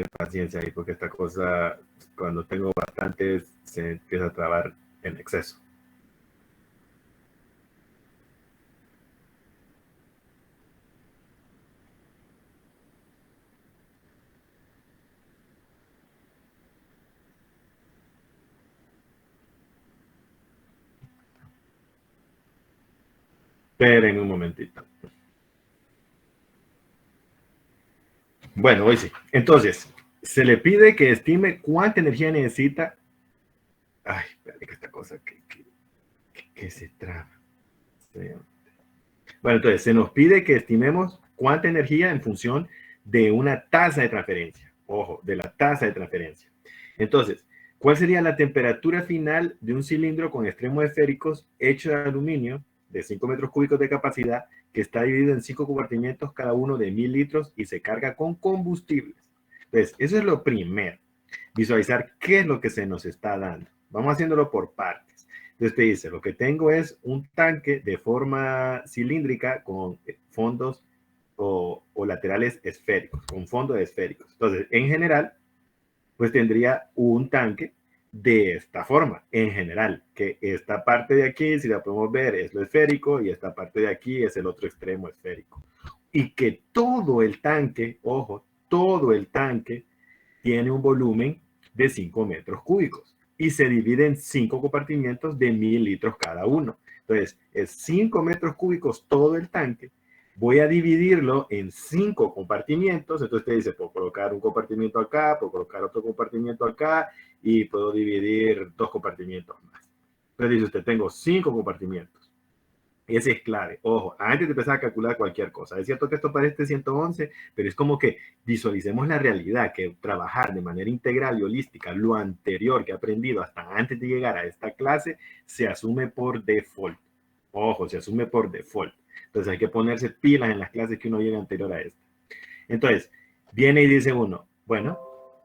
paciencia ahí, porque esta cosa, cuando tengo bastantes, se empieza a trabar en exceso. Esperen un momentito. Bueno, hoy sí. Entonces, se le pide que estime cuánta energía necesita. Ay, espérate que esta cosa que se traba. Bueno, entonces se nos pide que estimemos cuánta energía en función de una tasa de transferencia. Ojo, de la tasa de transferencia. Entonces, ¿cuál sería la temperatura final de un cilindro con extremos esféricos hecho de aluminio de 5 metros cúbicos de capacidad que está dividido en 5 compartimentos cada uno de 1000 litros y se carga con combustibles? Entonces, eso es lo primero. Visualizar qué es lo que se nos está dando. Vamos haciéndolo por partes. Entonces te dice, lo que tengo es un tanque de forma cilíndrica con fondos o laterales esféricos, con fondos esféricos. Entonces, en general, pues tendría un tanque de esta forma, en general, que esta parte de aquí, si la podemos ver, es lo esférico y esta parte de aquí es el otro extremo esférico. Y que todo el tanque, ojo, todo el tanque tiene un volumen de 5 metros cúbicos y se divide en 5 compartimientos de 1000 litros cada uno. Entonces, es 5 metros cúbicos todo el tanque. Voy a dividirlo en 5 compartimientos. Entonces te dice, puedo colocar un compartimiento acá, puedo colocar otro compartimiento acá y puedo dividir 2 compartimientos más. Entonces dice usted, tengo 5 compartimientos. Ese es clave. Ojo, antes de empezar a calcular cualquier cosa. Es cierto que esto parece 111, pero es como que visualicemos la realidad, que trabajar de manera integral y holística lo anterior que he aprendido hasta antes de llegar a esta clase se asume por default. Ojo, se asume por default. Entonces hay que ponerse pilas en las clases que uno llega anterior a esta. Entonces, viene y dice uno, bueno,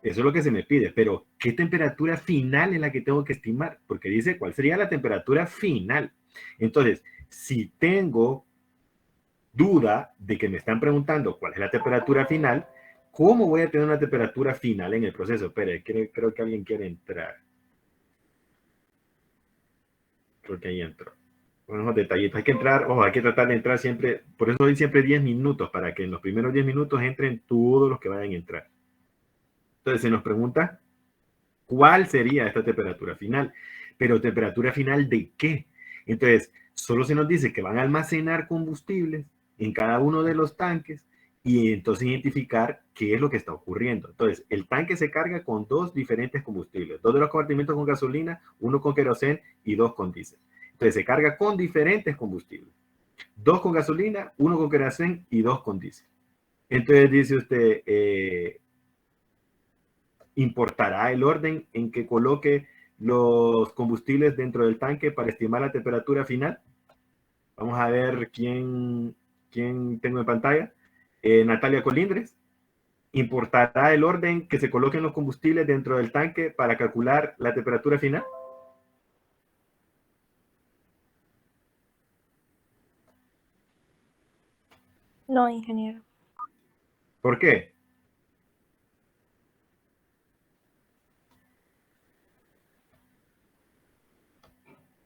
eso es lo que se me pide, pero ¿qué temperatura final es la que tengo que estimar? Porque dice, ¿cuál sería la temperatura final? Entonces, si tengo duda de que me están preguntando cuál es la temperatura final, ¿cómo voy a tener una temperatura final en el proceso? Espere, creo que alguien quiere entrar. Creo que ahí entró. Unos detallitos. Hay que entrar, ojo, hay que tratar de entrar siempre, por eso doy siempre 10 minutos, para que en los primeros 10 minutos entren todos los que vayan a entrar. Entonces se nos pregunta, ¿cuál sería esta temperatura final? Pero ¿temperatura final de qué? Entonces, solo se nos dice que van a almacenar combustibles en cada uno de los tanques y entonces identificar qué es lo que está ocurriendo. Entonces, el tanque se carga con 2 diferentes combustibles, 2 de los compartimentos con gasolina, 1 con queroseno y 2 con diésel. Entonces, se carga con diferentes combustibles, 2 con gasolina, 1 con queroseno y 2 con diésel. Entonces, dice usted, importará el orden en que coloque los combustibles dentro del tanque para estimar la temperatura final. Vamos a ver quién tengo en pantalla. Natalia Colindres. ¿Importará el orden que se coloquen los combustibles dentro del tanque para calcular la temperatura final? No, ingeniero. ¿Por qué?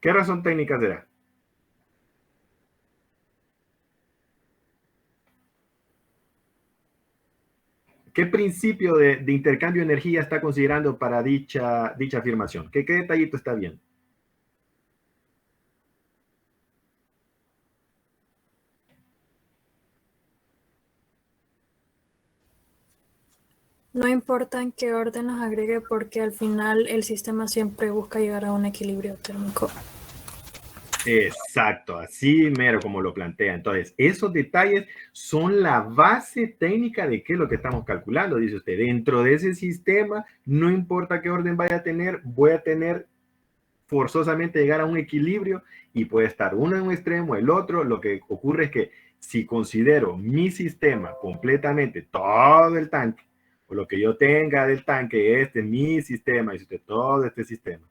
¿Qué razón técnica será? ¿Qué principio de intercambio de energía está considerando para dicha afirmación? ¿Qué detallito está viendo? No importa en qué orden los agregue porque al final el sistema siempre busca llegar a un equilibrio térmico. Exacto, así mero como lo plantea. Entonces, esos detalles son la base técnica de qué es lo que estamos calculando, dice usted. Dentro de ese sistema, no importa qué orden vaya a tener, voy a tener forzosamente llegar a un equilibrio y puede estar uno en un extremo, el otro. Lo que ocurre es que si considero mi sistema completamente, todo el tanque, o lo que yo tenga del tanque, este es mi sistema, dice usted, todo este sistema.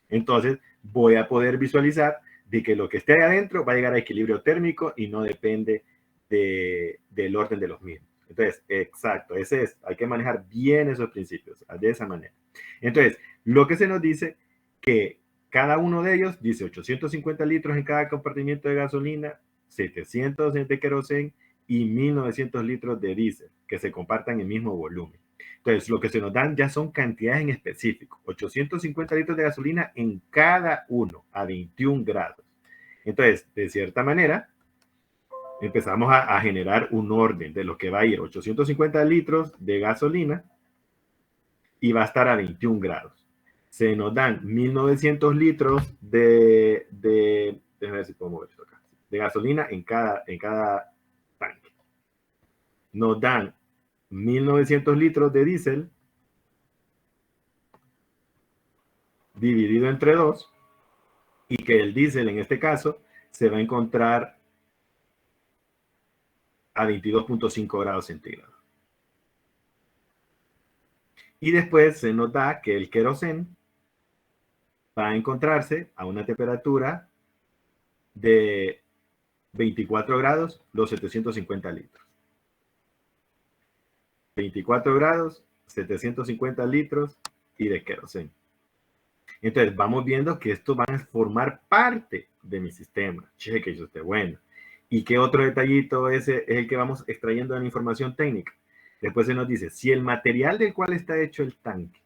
Entonces, voy a poder visualizar de que lo que esté ahí adentro va a llegar a equilibrio térmico y no depende del orden de los mismos. Entonces, exacto, ese es, hay que manejar bien esos principios, de esa manera. Entonces, lo que se nos dice que cada uno de ellos dice 850 litros en cada compartimiento de gasolina, 700 de queroseno y 1900 litros de diésel, que se compartan el mismo volumen. Entonces, lo que se nos dan ya son cantidades en específico, 850 litros de gasolina en cada uno a 21 grados. Entonces, de cierta manera, empezamos a generar un orden de lo que va a ir 850 litros de gasolina y va a estar a 21 grados. Se nos dan 1900 litros déjame ver si puedo mover esto acá, de gasolina en cada tanque. Nos dan 1900 litros de diésel dividido entre 2 y que el diésel en este caso se va a encontrar a 22.5 grados centígrados. Y después se nos da que el queroseno va a encontrarse a una temperatura de 24 grados los 750 litros. 24 grados, 750 litros y de queroseno. Entonces vamos viendo que esto va a formar parte de mi sistema. Cheque, eso esté bueno. ¿Y qué otro detallito es el que vamos extrayendo de la información técnica? Después se nos dice, si el material del cual está hecho el tanque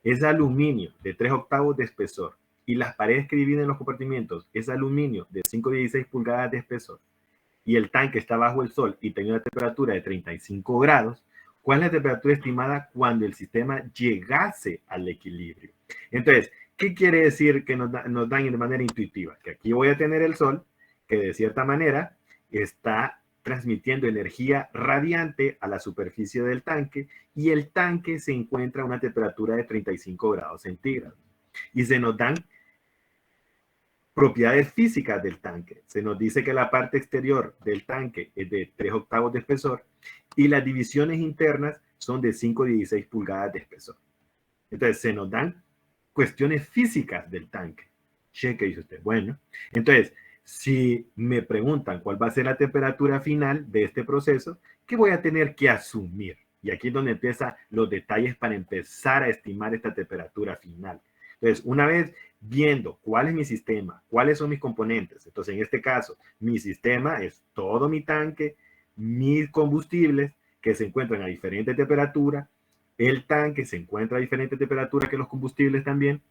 es aluminio de 3/8 de espesor y las paredes que dividen los compartimientos es aluminio de 5,16 pulgadas de espesor y el tanque está bajo el sol y tiene una temperatura de 35 grados, ¿cuál es la temperatura estimada cuando el sistema llegase al equilibrio? Entonces, ¿qué quiere decir que nos dan de manera intuitiva? Que aquí voy a tener el sol, que de cierta manera está transmitiendo energía radiante a la superficie del tanque y el tanque se encuentra a una temperatura de 35 grados centígrados. Y se nos dan propiedades físicas del tanque. Se nos dice que la parte exterior del tanque es de 3/8 de espesor y las divisiones internas son de 5,16 pulgadas de espesor. Entonces se nos dan cuestiones físicas del tanque. Cheque, dice usted. Bueno, entonces, si me preguntan cuál va a ser la temperatura final de este proceso, ¿qué voy a tener que asumir? Y aquí es donde empiezan los detalles para empezar a estimar esta temperatura final. Entonces, una vez viendo cuál es mi sistema, cuáles son mis componentes, entonces en este caso, mi sistema es todo mi tanque, mis combustibles que se encuentran a diferente temperatura, el tanque se encuentra a diferente temperatura que los combustibles también,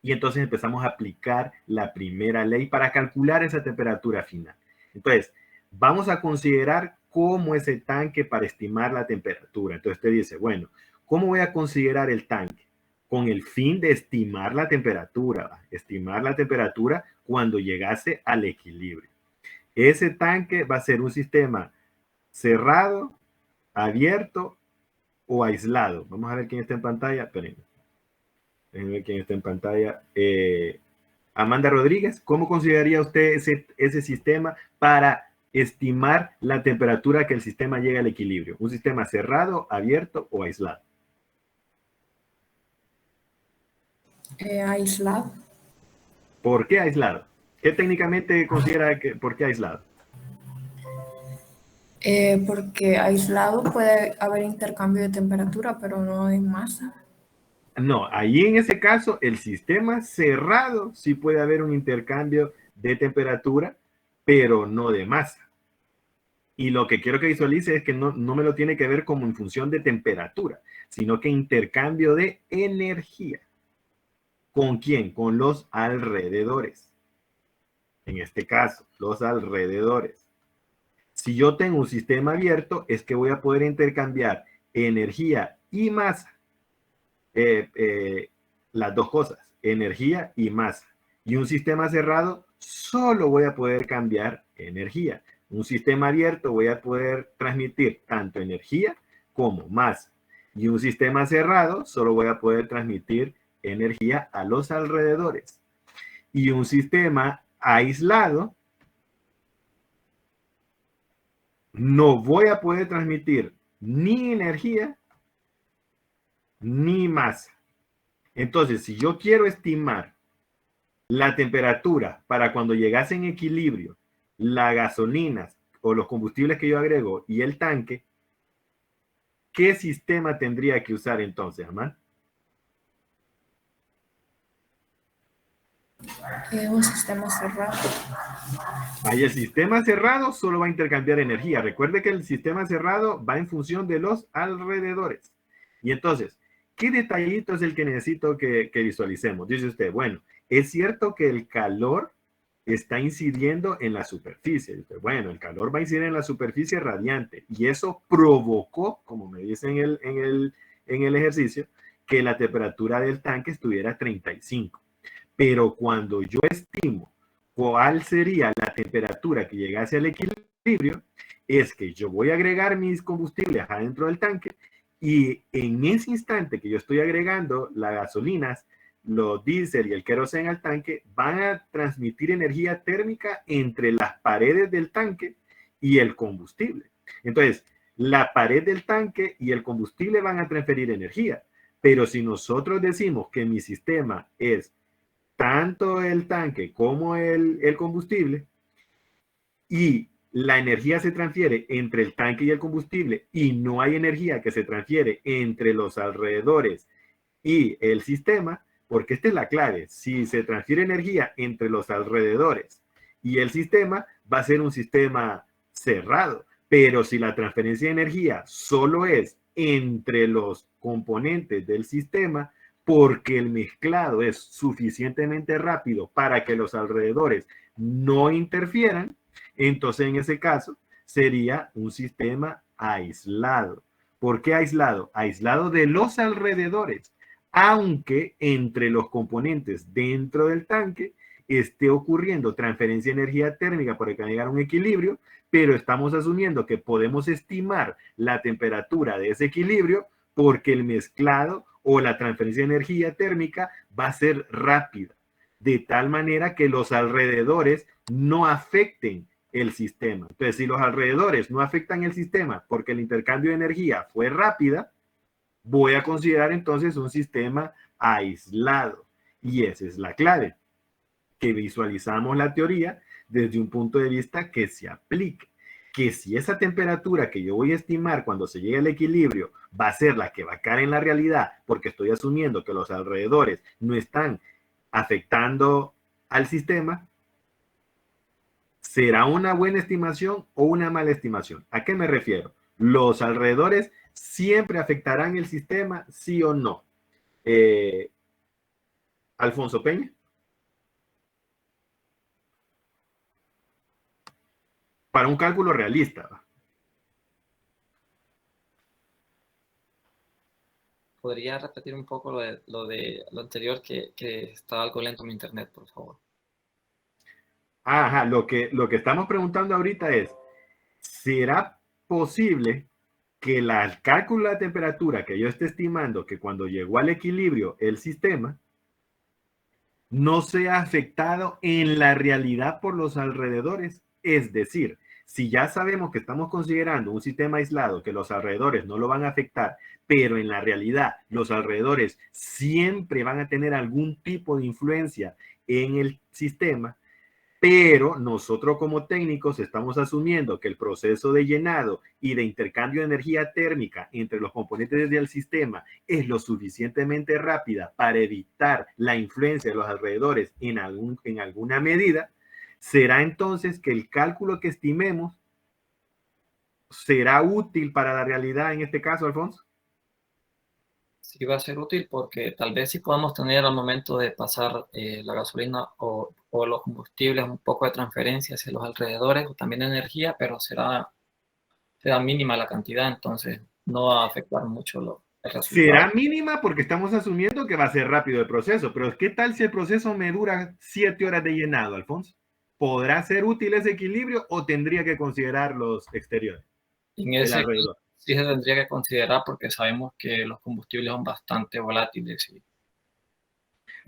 y entonces empezamos a aplicar la primera ley para calcular esa temperatura final. Entonces, vamos a considerar cómo es el tanque para estimar la temperatura. Entonces usted dice, bueno, ¿cómo voy a considerar el tanque? Con el fin de estimar la temperatura cuando llegase al equilibrio. Ese tanque va a ser un sistema cerrado, abierto o aislado. Vamos a ver quién está en pantalla. Espérenme. Déjenme ver quién está en pantalla. Amanda Rodríguez, ¿cómo consideraría usted ese sistema para estimar la temperatura que el sistema llega al equilibrio? ¿Un sistema cerrado, abierto o aislado? Aislado. ¿Por qué aislado? ¿Qué técnicamente considera que por qué aislado? Porque aislado puede haber intercambio de temperatura, pero no de masa. No, ahí en ese caso, el sistema cerrado sí puede haber un intercambio de temperatura, pero no de masa. Y lo que quiero que visualice es que no me lo tiene que ver como en función de temperatura, sino que intercambio de energía. ¿Con quién? Con los alrededores. En este caso, los alrededores. Si yo tengo un sistema abierto, es que voy a poder intercambiar energía y masa. Las dos cosas, energía y masa. Y un sistema cerrado, solo voy a poder cambiar energía. Un sistema abierto voy a poder transmitir tanto energía como masa. Y un sistema cerrado, solo voy a poder transmitir energía a los alrededores. Y un sistema aislado, no voy a poder transmitir ni energía ni masa. Entonces, si yo quiero estimar la temperatura para cuando llegase en equilibrio la gasolina o los combustibles que yo agrego y el tanque, ¿qué sistema tendría que usar entonces, Amán? Es un sistema cerrado. Ahí el sistema cerrado solo va a intercambiar energía. Recuerde que el sistema cerrado va en función de los alrededores. Y entonces, ¿qué detallito es el que necesito que visualicemos? Dice usted, bueno, es cierto que el calor está incidiendo en la superficie. Dice, bueno, el calor va a incidir en la superficie radiante y eso provocó, como me dice en el ejercicio, que la temperatura del tanque estuviera a 35. Pero cuando yo estimo cuál sería la temperatura que llegase al equilibrio, es que yo voy a agregar mis combustibles adentro del tanque y en ese instante que yo estoy agregando las gasolinas, los diésel y el queroseno al tanque, van a transmitir energía térmica entre las paredes del tanque y el combustible. Entonces, la pared del tanque y el combustible van a transferir energía. Pero si nosotros decimos que mi sistema es tanto el tanque como el combustible y la energía se transfiere entre el tanque y el combustible y no hay energía que se transfiere entre los alrededores y el sistema, porque esta es la clave. Si se transfiere energía entre los alrededores y el sistema, va a ser un sistema cerrado. Pero si la transferencia de energía solo es entre los componentes del sistema, porque el mezclado es suficientemente rápido para que los alrededores no interfieran, entonces en ese caso sería un sistema aislado. ¿Por qué aislado? Aislado de los alrededores, aunque entre los componentes dentro del tanque esté ocurriendo transferencia de energía térmica para llegar a un equilibrio, pero estamos asumiendo que podemos estimar la temperatura de ese equilibrio porque el mezclado o la transferencia de energía térmica va a ser rápida, de tal manera que los alrededores no afecten el sistema. Entonces, si los alrededores no afectan el sistema porque el intercambio de energía fue rápida, voy a considerar entonces un sistema aislado. Y esa es la clave, que visualizamos la teoría desde un punto de vista que se aplique. Que si esa temperatura que yo voy a estimar cuando se llegue al equilibrio va a ser la que va a caer en la realidad, porque estoy asumiendo que los alrededores no están afectando al sistema, ¿será una buena estimación o una mala estimación? ¿A qué me refiero? Los alrededores siempre afectarán el sistema, sí o no. Alfonso Peña. Para un cálculo realista. ¿Podría repetir un poco lo anterior que estaba algo lento mi internet, por favor? Ajá, lo que estamos preguntando ahorita es, ¿será posible que el cálculo de la temperatura que yo esté estimando que cuando llegó al equilibrio el sistema no sea afectado en la realidad por los alrededores? Es decir, si ya sabemos que estamos considerando un sistema aislado, que los alrededores no lo van a afectar, pero en la realidad los alrededores siempre van a tener algún tipo de influencia en el sistema, pero nosotros como técnicos estamos asumiendo que el proceso de llenado y de intercambio de energía térmica entre los componentes del sistema es lo suficientemente rápida para evitar la influencia de los alrededores en alguna medida. ¿Será entonces que el cálculo que estimemos será útil para la realidad en este caso, Alfonso? Sí, va a ser útil porque tal vez sí podamos tener al momento de pasar la gasolina o los combustibles un poco de transferencia hacia los alrededores o también energía, pero será mínima la cantidad, entonces no va a afectar mucho el resultado. Será mínima porque estamos asumiendo que va a ser rápido el proceso, pero ¿qué tal si el proceso me dura 7 horas de llenado, Alfonso? ¿Podrá ser útil ese equilibrio o tendría que considerar los exteriores? En ese caso, sí se tendría que considerar porque sabemos que los combustibles son bastante volátiles.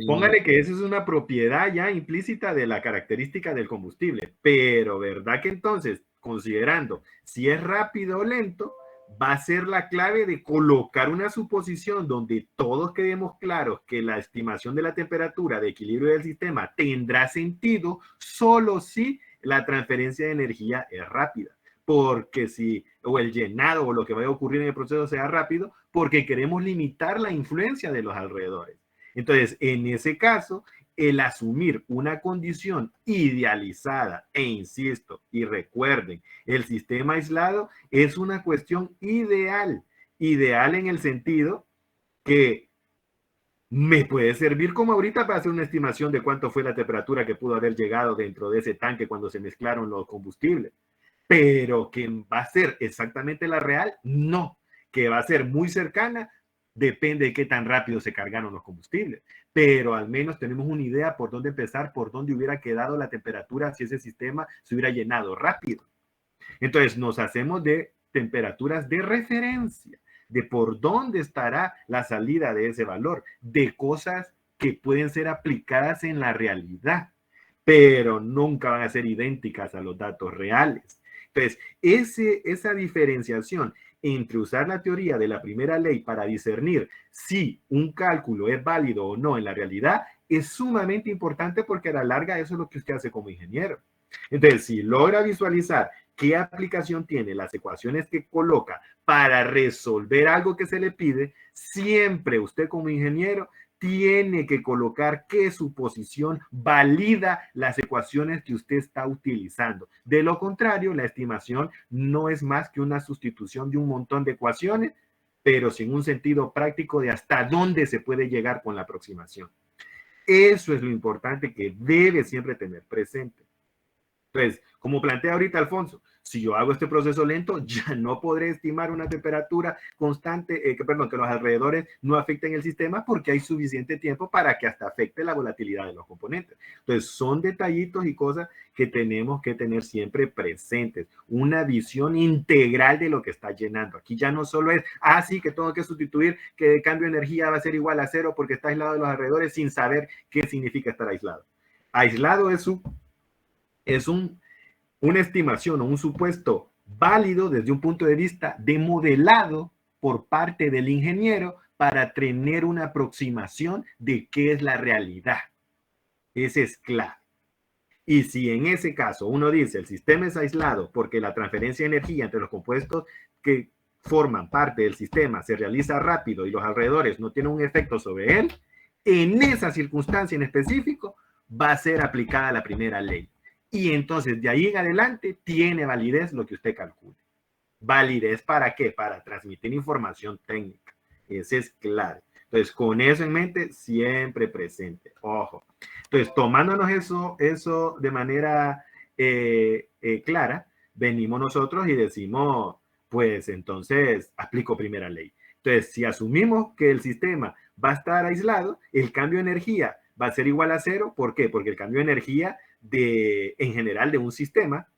Póngale que esa es una propiedad ya implícita de la característica del combustible, pero ¿verdad que entonces, considerando si es rápido o lento, va a ser la clave de colocar una suposición donde todos quedemos claros que la estimación de la temperatura de equilibrio del sistema tendrá sentido solo si la transferencia de energía es rápida? porque o el llenado o lo que vaya a ocurrir en el proceso sea rápido, porque queremos limitar la influencia de los alrededores. Entonces, en ese caso, el asumir una condición idealizada, e insisto, y recuerden, el sistema aislado es una cuestión ideal en el sentido que me puede servir como ahorita para hacer una estimación de cuánto fue la temperatura que pudo haber llegado dentro de ese tanque cuando se mezclaron los combustibles. Pero que va a ser exactamente la real, no. Que va a ser muy cercana, depende de qué tan rápido se cargaron los combustibles. Pero al menos tenemos una idea por dónde empezar, por dónde hubiera quedado la temperatura si ese sistema se hubiera llenado rápido. Entonces nos hacemos de temperaturas de referencia, de por dónde estará la salida de ese valor, de cosas que pueden ser aplicadas en la realidad, pero nunca van a ser idénticas a los datos reales. Entonces, esa diferenciación entre usar la teoría de la primera ley para discernir si un cálculo es válido o no en la realidad es sumamente importante, porque a la larga eso es lo que usted hace como ingeniero. Entonces, si logra visualizar qué aplicación tiene las ecuaciones que coloca para resolver algo que se le pide, siempre usted como ingeniero tiene que colocar que su posición valida las ecuaciones que usted está utilizando. De lo contrario, la estimación no es más que una sustitución de un montón de ecuaciones, pero sin un sentido práctico de hasta dónde se puede llegar con la aproximación. Eso es lo importante que debe siempre tener presente. Entonces, como plantea ahorita Alfonso, si yo hago este proceso lento, ya no podré estimar una temperatura constante, que los alrededores no afecten el sistema, porque hay suficiente tiempo para que hasta afecte la volatilidad de los componentes. Entonces, son detallitos y cosas que tenemos que tener siempre presentes. Una visión integral de lo que está llenando. Aquí ya no solo es, sí, que tengo que sustituir, que el cambio de energía va a ser igual a cero porque está aislado de los alrededores, sin saber qué significa estar aislado. Aislado es una estimación o un supuesto válido desde un punto de vista de modelado por parte del ingeniero para tener una aproximación de qué es la realidad. Ese es clave. Y si en ese caso uno dice el sistema es aislado porque la transferencia de energía entre los compuestos que forman parte del sistema se realiza rápido y los alrededores no tienen un efecto sobre él, en esa circunstancia en específico va a ser aplicada la primera ley. Y entonces de ahí en adelante tiene validez lo que usted calcule. ¿Validez para qué? Para transmitir información técnica. Ese es clave. Entonces, con eso en mente, siempre presente. Ojo. Entonces, tomándonos eso de manera clara, venimos nosotros y decimos, pues entonces aplico primera ley. Entonces, si asumimos que el sistema va a estar aislado, el cambio de energía va a ser igual a cero. ¿Por qué? Porque el cambio de energía en general de un sistema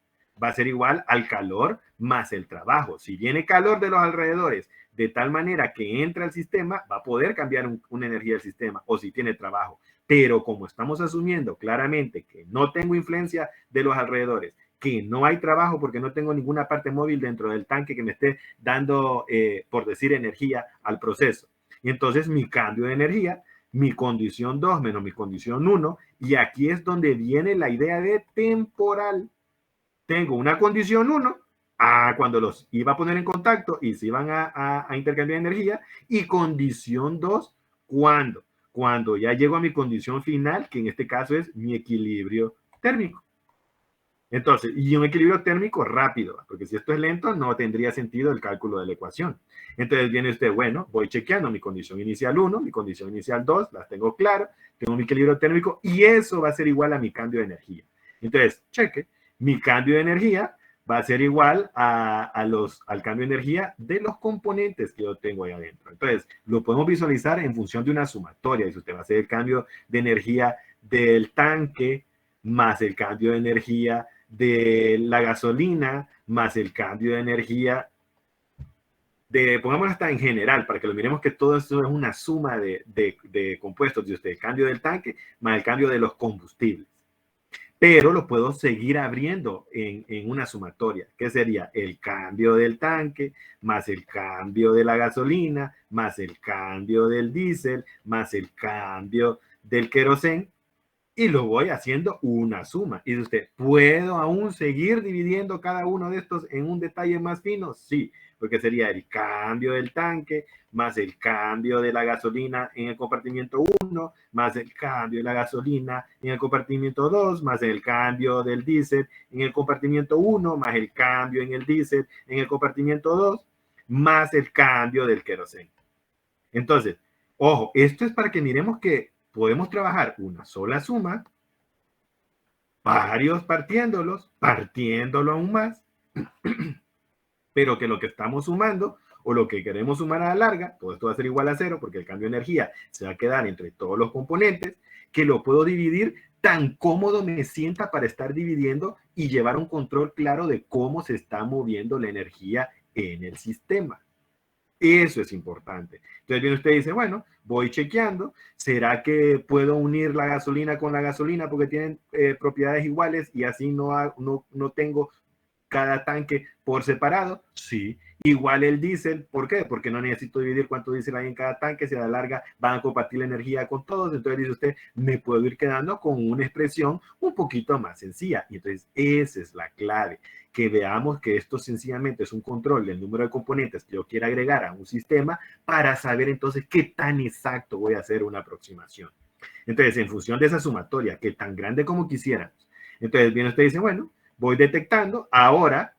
va a ser igual al calor más el trabajo. Si viene calor de los alrededores de tal manera que entra al sistema, va a poder cambiar una energía del sistema, o si tiene trabajo. Pero como estamos asumiendo claramente que no tengo influencia de los alrededores, que no hay trabajo porque no tengo ninguna parte móvil dentro del tanque que me esté dando, por decir, energía al proceso. Y entonces mi cambio de energía, mi condición 2 menos mi condición 1, y aquí es donde viene la idea de temporal. Tengo una condición 1, cuando los iba a poner en contacto y se iban a intercambiar energía, y condición 2, ¿cuándo? Cuando ya llego a mi condición final, que en este caso es mi equilibrio térmico. Entonces, y un equilibrio térmico rápido, porque si esto es lento, no tendría sentido el cálculo de la ecuación. Entonces viene usted, bueno, voy chequeando mi condición inicial 1, mi condición inicial 2, las tengo claras, tengo mi equilibrio térmico, y eso va a ser igual a mi cambio de energía. Entonces, cheque, mi cambio de energía va a ser igual al cambio de energía de los componentes que yo tengo ahí adentro. Entonces, lo podemos visualizar en función de una sumatoria. Si usted va a hacer el cambio de energía del tanque más el cambio de energía de la gasolina, más el cambio de energía pongámoslo hasta en general, para que lo miremos, que todo esto es una suma de compuestos de usted, el cambio del tanque más el cambio de los combustibles. Pero lo puedo seguir abriendo en una sumatoria, que sería el cambio del tanque, más el cambio de la gasolina, más el cambio del diésel, más el cambio del queroseno, y lo voy haciendo una suma. Y dice usted, ¿puedo aún seguir dividiendo cada uno de estos en un detalle más fino? Sí, porque sería el cambio del tanque más el cambio de la gasolina en el compartimiento 1, más el cambio de la gasolina en el compartimiento 2, más el cambio del diésel en el compartimiento 1, más el cambio en el diésel en el compartimiento 2, más el cambio del queroseno. Entonces, ojo, esto es para que miremos que podemos trabajar una sola suma, varios partiéndolo aún más, pero que lo que estamos sumando o lo que queremos sumar a la larga, todo esto va a ser igual a 0 porque el cambio de energía se va a quedar entre todos los componentes, que lo puedo dividir tan cómodo me sienta para estar dividiendo y llevar un control claro de cómo se está moviendo la energía en el sistema. Eso es importante. Entonces viene usted y dice, bueno, voy chequeando, ¿será que puedo unir la gasolina con la gasolina porque tienen propiedades iguales y así no tengo cada tanque por separado? Sí. Igual el diésel, ¿por qué? Porque no necesito dividir cuánto diésel hay en cada tanque, si a la larga van a compartir la energía con todos, entonces dice usted, me puedo ir quedando con una expresión un poquito más sencilla. Y entonces esa es la clave, que veamos que esto sencillamente es un control del número de componentes que yo quiero agregar a un sistema para saber entonces qué tan exacto voy a hacer una aproximación. Entonces, en función de esa sumatoria, que tan grande como quisiéramos, entonces viene usted y dice, bueno, voy detectando, ahora,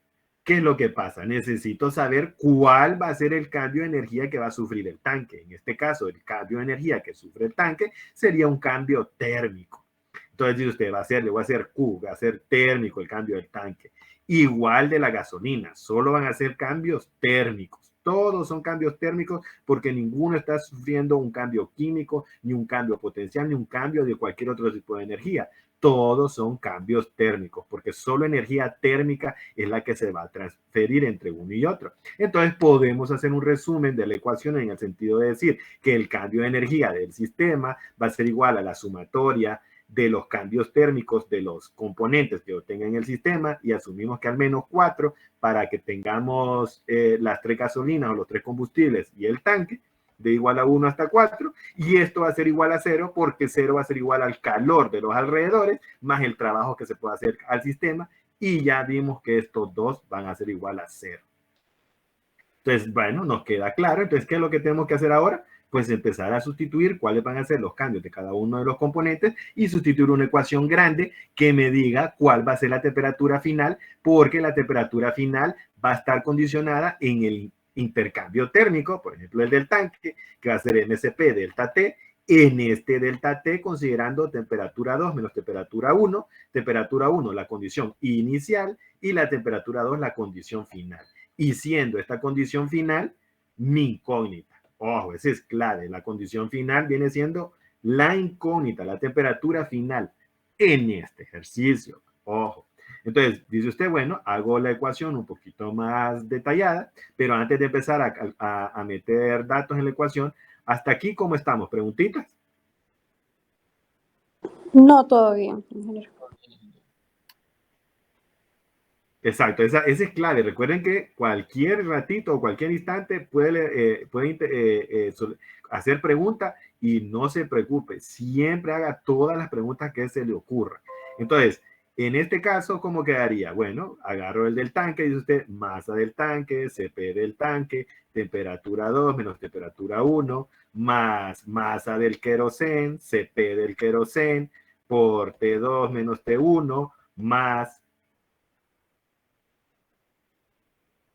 ¿qué es lo que pasa? Necesito saber cuál va a ser el cambio de energía que va a sufrir el tanque. En este caso, el cambio de energía que sufre el tanque sería un cambio térmico. Entonces dice usted, le voy a hacer Q, va a ser térmico el cambio del tanque. Igual de la gasolina, solo van a ser cambios térmicos. Todos son cambios térmicos porque ninguno está sufriendo un cambio químico, ni un cambio potencial, ni un cambio de cualquier otro tipo de energía. Todos son cambios térmicos, porque solo energía térmica es la que se va a transferir entre uno y otro. Entonces podemos hacer un resumen de la ecuación en el sentido de decir que el cambio de energía del sistema va a ser igual a la sumatoria de los cambios térmicos de los componentes que yo tenga en el sistema, y asumimos que al menos 4 para que tengamos las 3 gasolinas o los 3 combustibles y el tanque, de igual a 1 hasta 4, y esto va a ser igual a 0 porque 0 va a ser igual al calor de los alrededores más el trabajo que se puede hacer al sistema, y ya vimos que estos dos van a ser igual a 0. Entonces, bueno, nos queda claro. Entonces, ¿qué es lo que tenemos que hacer ahora? Pues empezar a sustituir cuáles van a ser los cambios de cada uno de los componentes y sustituir una ecuación grande que me diga cuál va a ser la temperatura final, porque la temperatura final va a estar condicionada en el intercambio térmico, por ejemplo, el del tanque, que va a ser MSP delta T, en este delta T considerando temperatura 2 menos temperatura 1 la condición inicial y la temperatura 2 la condición final. Y siendo esta condición final mi incógnita. Ojo, esa es clave. La condición final viene siendo la incógnita, la temperatura final en este ejercicio. Ojo. Entonces, dice usted, bueno, hago la ecuación un poquito más detallada, pero antes de empezar a meter datos en la ecuación, hasta aquí, ¿cómo estamos? ¿Preguntitas? No, todo bien, ingeniero. Exacto, esa es clave. Recuerden que cualquier ratito o cualquier instante puede hacer preguntas y no se preocupe. Siempre haga todas las preguntas que se le ocurran. Entonces, en este caso, ¿cómo quedaría? Bueno, agarro el del tanque, dice usted, masa del tanque, CP del tanque, temperatura 2 menos temperatura 1, más masa del querosén, CP del querosén, por T2 menos T1, más...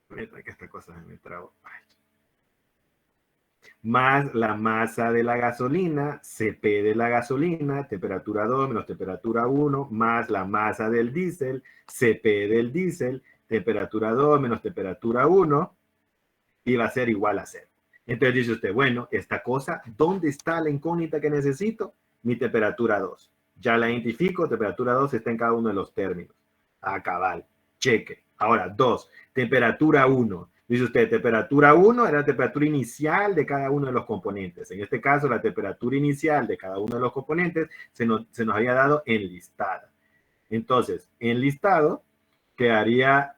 que esta cosa se me trabó. Más la masa de la gasolina, CP de la gasolina, temperatura 2 menos temperatura 1, más la masa del diésel, CP del diésel, temperatura 2 menos temperatura 1, y va a ser igual a 0. Entonces dice usted, bueno, esta cosa, ¿dónde está la incógnita que necesito? Mi temperatura 2. Ya la identifico, temperatura 2 está en cada uno de los términos. Ah, cabal, cheque. Ahora, 2, temperatura 1. Dice usted, temperatura 1 era la temperatura inicial de cada uno de los componentes. En este caso, la temperatura inicial de cada uno de los componentes se nos había dado enlistada. Entonces, enlistado quedaría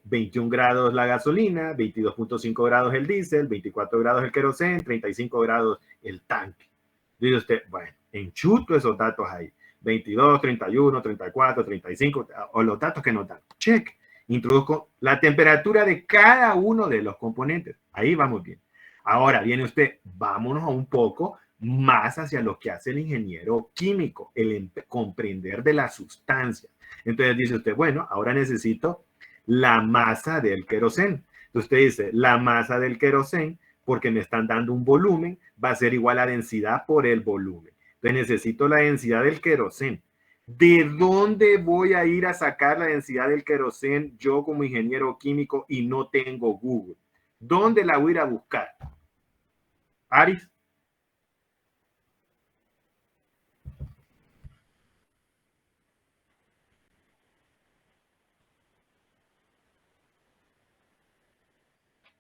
21 grados la gasolina, 22.5 grados el diésel, 24 grados el querosén, 35 grados el tanque. Dice usted, bueno, enchuto esos datos ahí. 22, 31, 34, 35, o los datos que nos dan. Check. Introduzco la temperatura de cada uno de los componentes. Ahí vamos bien. Ahora viene usted, vámonos a un poco más hacia lo que hace el ingeniero químico, el comprender de la sustancia. Entonces dice usted, bueno, ahora necesito la masa del queroseno. Entonces usted dice, la masa del queroseno, porque me están dando un volumen, va a ser igual a densidad por el volumen. Entonces necesito la densidad del queroseno. ¿De dónde voy a ir a sacar la densidad del queroseno yo como ingeniero químico y no tengo Google? ¿Dónde la voy a ir a buscar? Aris.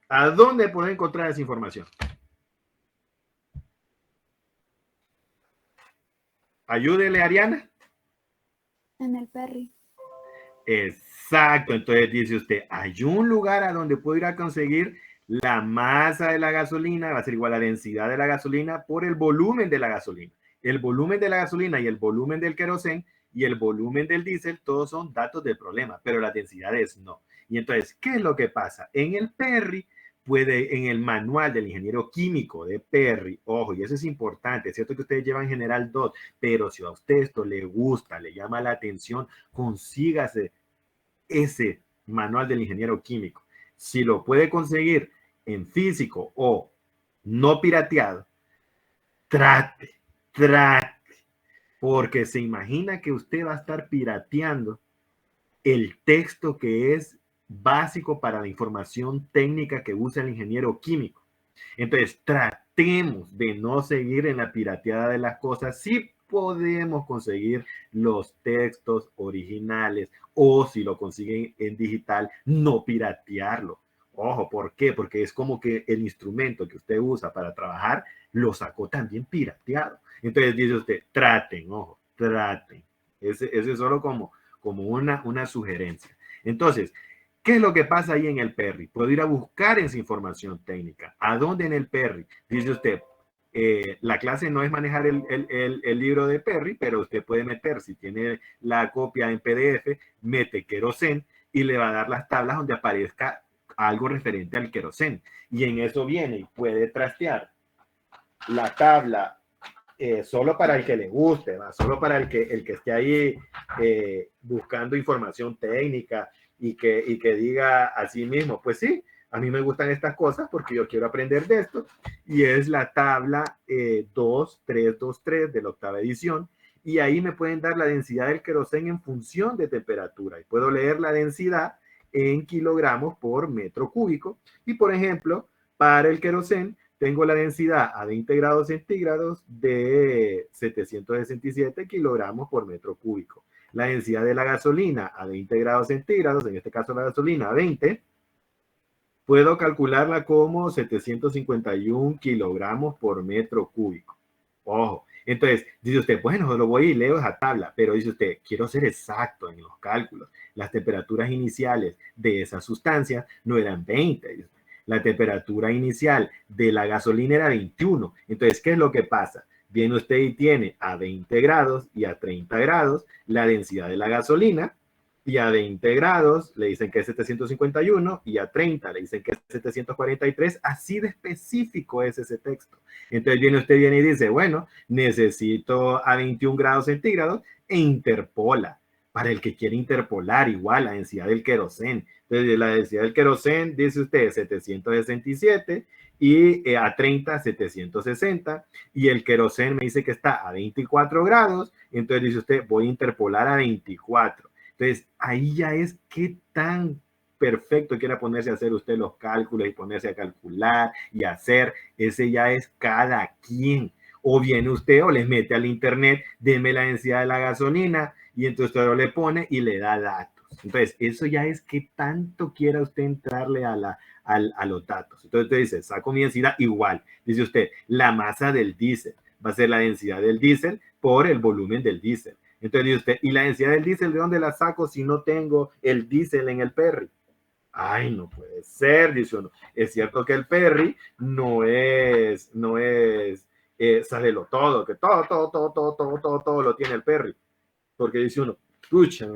¿A dónde puedo encontrar esa información? Ayúdele, Ariana. En el Perry. Exacto. Entonces dice usted, hay un lugar a donde puedo ir a conseguir la masa de la gasolina, va a ser igual a la densidad de la gasolina por el volumen de la gasolina. El volumen de la gasolina y el volumen del queroseno y el volumen del diésel, todos son datos del problema, pero las densidades no. Y entonces, ¿qué es lo que pasa? En el Perry, en el manual del ingeniero químico de Perry, ojo, y eso es importante, es cierto que ustedes llevan general 2, pero si a usted esto le gusta, le llama la atención, consígase ese manual del ingeniero químico. Si lo puede conseguir en físico o no pirateado, trate, porque se imagina que usted va a estar pirateando el texto que es básico para la información técnica que usa el ingeniero químico. Entonces, tratemos de no seguir en la pirateada de las cosas. Sí podemos conseguir los textos originales o si lo consiguen en digital, no piratearlo. Ojo, ¿por qué? Porque es como que el instrumento que usted usa para trabajar lo sacó también pirateado. Entonces dice usted, traten, ojo, traten. Ese es solo como una sugerencia. Entonces, ¿qué es lo que pasa ahí en el Perry? Puedo ir a buscar esa información técnica. ¿A dónde en el Perry? Dice usted, la clase no es manejar el libro de Perry, pero usted puede meter, si tiene la copia en PDF, mete queroseno y le va a dar las tablas donde aparezca algo referente al queroseno. Y en eso viene y puede trastear la tabla solo para el que le guste, ¿va? Solo para el que esté ahí buscando información técnica y que diga a sí mismo, pues sí, a mí me gustan estas cosas porque yo quiero aprender de esto. Y es la tabla 2323 de la octava edición. Y ahí me pueden dar la densidad del queroseno en función de temperatura. Y puedo leer la densidad en kilogramos por metro cúbico. Y por ejemplo, para el queroseno, tengo la densidad a 20 grados centígrados de 767 kilogramos por metro cúbico. La densidad de la gasolina a 20 grados centígrados, en este caso la gasolina a 20, puedo calcularla como 751 kilogramos por metro cúbico. Ojo, entonces dice usted, bueno, lo voy y leo esa tabla, pero dice usted, quiero ser exacto en los cálculos. Las temperaturas iniciales de esa sustancia no eran 20, la temperatura inicial de la gasolina era 21. Entonces, ¿qué es lo que pasa? Viene usted y tiene a 20 grados y a 30 grados la densidad de la gasolina, y a 20 grados le dicen que es 751 y a 30 le dicen que es 743. Así de específico es ese texto. Entonces viene y dice, bueno, necesito a 21 grados centígrados e interpola. Para el que quiere interpolar, igual la densidad del queroseno. Entonces, la densidad del queroseno, dice usted, 767 y a 30, 760. Y el queroseno me dice que está a 24 grados. Entonces, dice usted, voy a interpolar a 24. Entonces, ahí ya es qué tan perfecto quiera ponerse a hacer usted los cálculos y ponerse a calcular y hacer. Ese ya es cada quien. O viene usted o les mete al internet, deme la densidad de la gasolina, y entonces usted le pone y le da datos. Entonces, eso ya es qué tanto quiera usted entrarle a los datos. Entonces usted dice, saco mi densidad igual. Dice usted, la masa del diésel va a ser la densidad del diésel por el volumen del diésel. Entonces dice usted, ¿y la densidad del diésel de dónde la saco si no tengo el diésel en el Perry? Ay, no puede ser, dice uno. Es cierto que el Perry no es sálelo todo, que todo lo tiene el Perry. porque dice uno, pucha,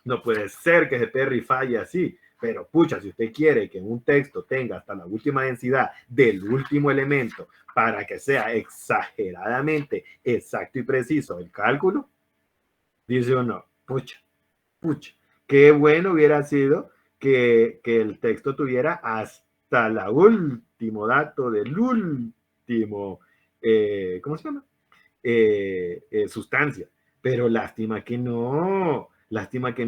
no puede ser que ese Perry falle así, pero pucha, si usted quiere que un texto tenga hasta la última densidad del último elemento para que sea exageradamente exacto y preciso el cálculo, dice uno, pucha, qué bueno hubiera sido que el texto tuviera hasta el último dato del último, ¿cómo se llama? Sustancia. Pero lástima que no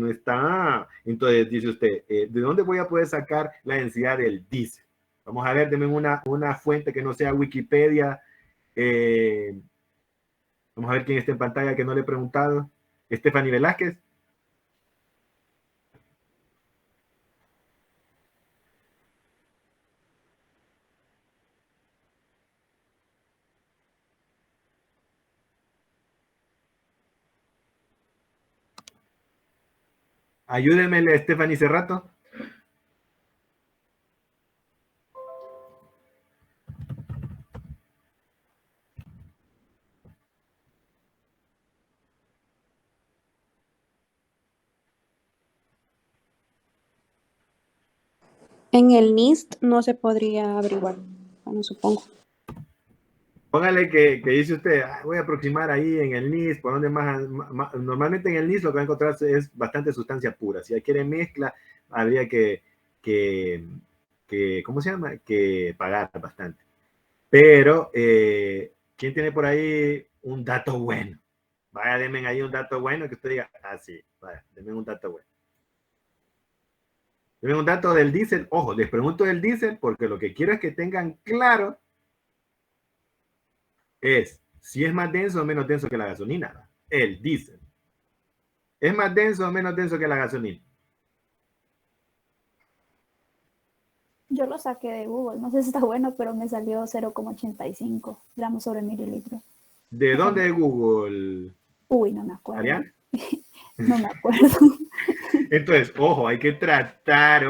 está. Entonces dice usted, ¿de dónde voy a poder sacar la densidad del diésel? Vamos a ver, denme una fuente que no sea Wikipedia. Vamos a ver quién está en pantalla que no le he preguntado. Stephanie Velázquez. Ayúdeme, Stephanie Cerrato. En el NIST no se podría averiguar, bueno, supongo. Póngale que dice usted, voy a aproximar ahí en el NIS, por donde normalmente en el NIS lo que va a encontrar es bastante sustancia pura. Si quiere mezcla, habría que ¿cómo se llama? Que pagar bastante. Pero, ¿quién tiene por ahí un dato bueno? Vaya, denme ahí un dato bueno que usted diga, sí, vaya, denme un dato bueno. Denme un dato del diésel. Ojo, les pregunto del diésel porque lo que quiero es que tengan claro es si es más denso o menos denso que la gasolina. El diésel. ¿Es más denso o menos denso que la gasolina? Yo lo saqué de Google, no sé si está bueno, pero me salió 0,85 gramos sobre mililitro. ¿De dónde de Google? Uy, no me acuerdo. ¿Ariane? No me acuerdo. Entonces, ojo, hay que tratar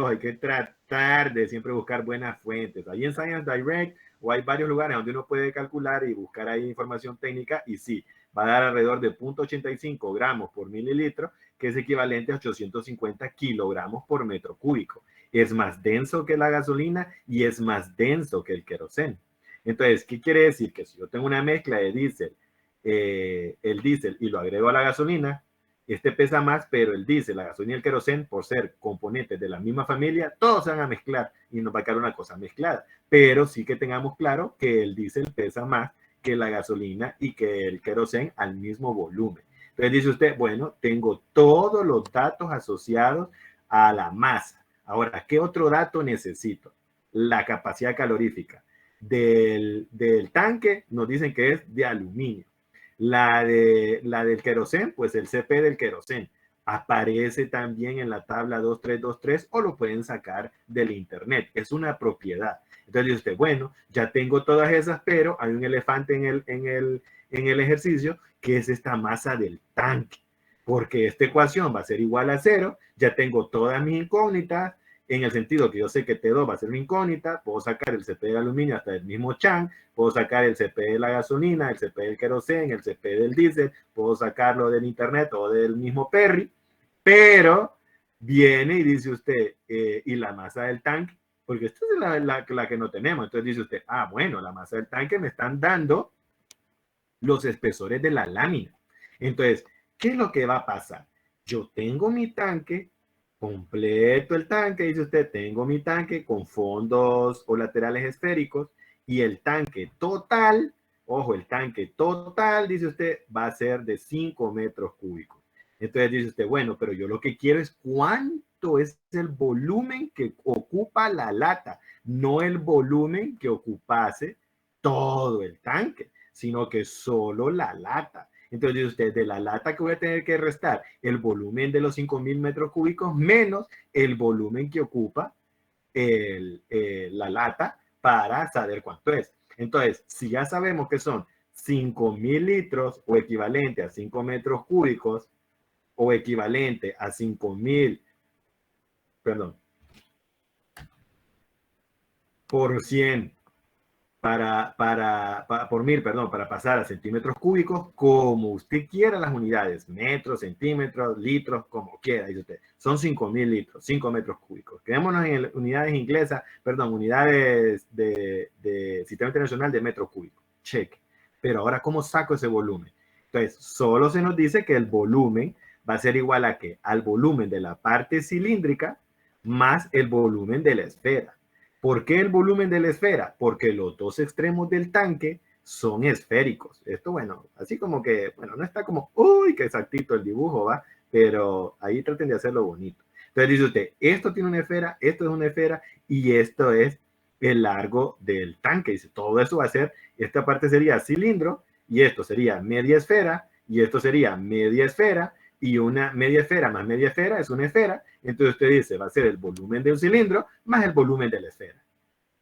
de siempre buscar buenas fuentes. Ahí en Science Direct o hay varios lugares donde uno puede calcular y buscar ahí información técnica y sí, va a dar alrededor de 0,85 gramos por mililitro, que es equivalente a 850 kilogramos por metro cúbico. Es más denso que la gasolina y es más denso que el queroseno. Entonces, ¿qué quiere decir? Que si yo tengo una mezcla de diésel, el diésel y lo agrego a la gasolina, este pesa más, pero el diésel, la gasolina y el queroseno, por ser componentes de la misma familia, todos se van a mezclar y nos va a quedar una cosa mezclada. Pero sí que tengamos claro que el diésel pesa más que la gasolina y que el queroseno al mismo volumen. Entonces dice usted, bueno, tengo todos los datos asociados a la masa. Ahora, ¿qué otro dato necesito? La capacidad calorífica. Del tanque nos dicen que es de aluminio. La del queroseno, pues el CP del queroseno aparece también en la tabla 2323 o lo pueden sacar del internet. Es una propiedad. Entonces dice usted, bueno, ya tengo todas esas, pero hay un elefante en el ejercicio que es esta masa del tanque. Porque esta ecuación va a ser igual a 0. Ya tengo todas mis incógnitas, en el sentido que yo sé que T2 va a ser una incógnita, puedo sacar el CP del aluminio hasta el mismo Chan, puedo sacar el CP de la gasolina, el CP del queroseno, el CP del diésel, puedo sacarlo del internet o del mismo Perry, pero viene y dice usted, ¿y la masa del tanque? Porque esta es la que no tenemos. Entonces dice usted, bueno, la masa del tanque me están dando los espesores de la lámina. Entonces, ¿qué es lo que va a pasar? Yo tengo mi tanque completo, el tanque, dice usted, tengo mi tanque con fondos o laterales esféricos y el tanque total, ojo, el tanque total, dice usted, va a ser de 5 metros cúbicos. Entonces dice usted, bueno, pero yo lo que quiero es cuánto es el volumen que ocupa la lata, no el volumen que ocupase todo el tanque, sino que solo la lata. Entonces dice usted, de la lata que voy a tener que restar el volumen de los 5,000 metros cúbicos menos el volumen que ocupa la lata para saber cuánto es. Entonces, si ya sabemos que son 5,000 litros o equivalente a 5 metros cúbicos o equivalente a 5,000, perdón, por 100 por mil, perdón, para pasar a centímetros cúbicos, como usted quiera las unidades, metros, centímetros, litros, como quiera, dice usted. Son 5.000 litros, 5 metros cúbicos. Quedémonos en unidades inglesas, perdón, unidades de Sistema Internacional de metros cúbicos. Cheque. Pero ahora, ¿cómo saco ese volumen? Entonces, solo se nos dice que el volumen va a ser igual a ¿qué? Al volumen de la parte cilíndrica más el volumen de la esfera. ¿Por qué el volumen de la esfera? Porque los dos extremos del tanque son esféricos. Esto, bueno, así como que, bueno, no está como, uy, qué exactito el dibujo, ¿va? Pero ahí traten de hacerlo bonito. Entonces dice usted, esto tiene una esfera, esto es una esfera y esto es el largo del tanque. Dice, todo eso va a ser, esta parte sería cilindro y esto sería media esfera y esto sería media esfera y una media esfera más media esfera es una esfera. Entonces usted dice, va a ser el volumen de un cilindro más el volumen de la esfera.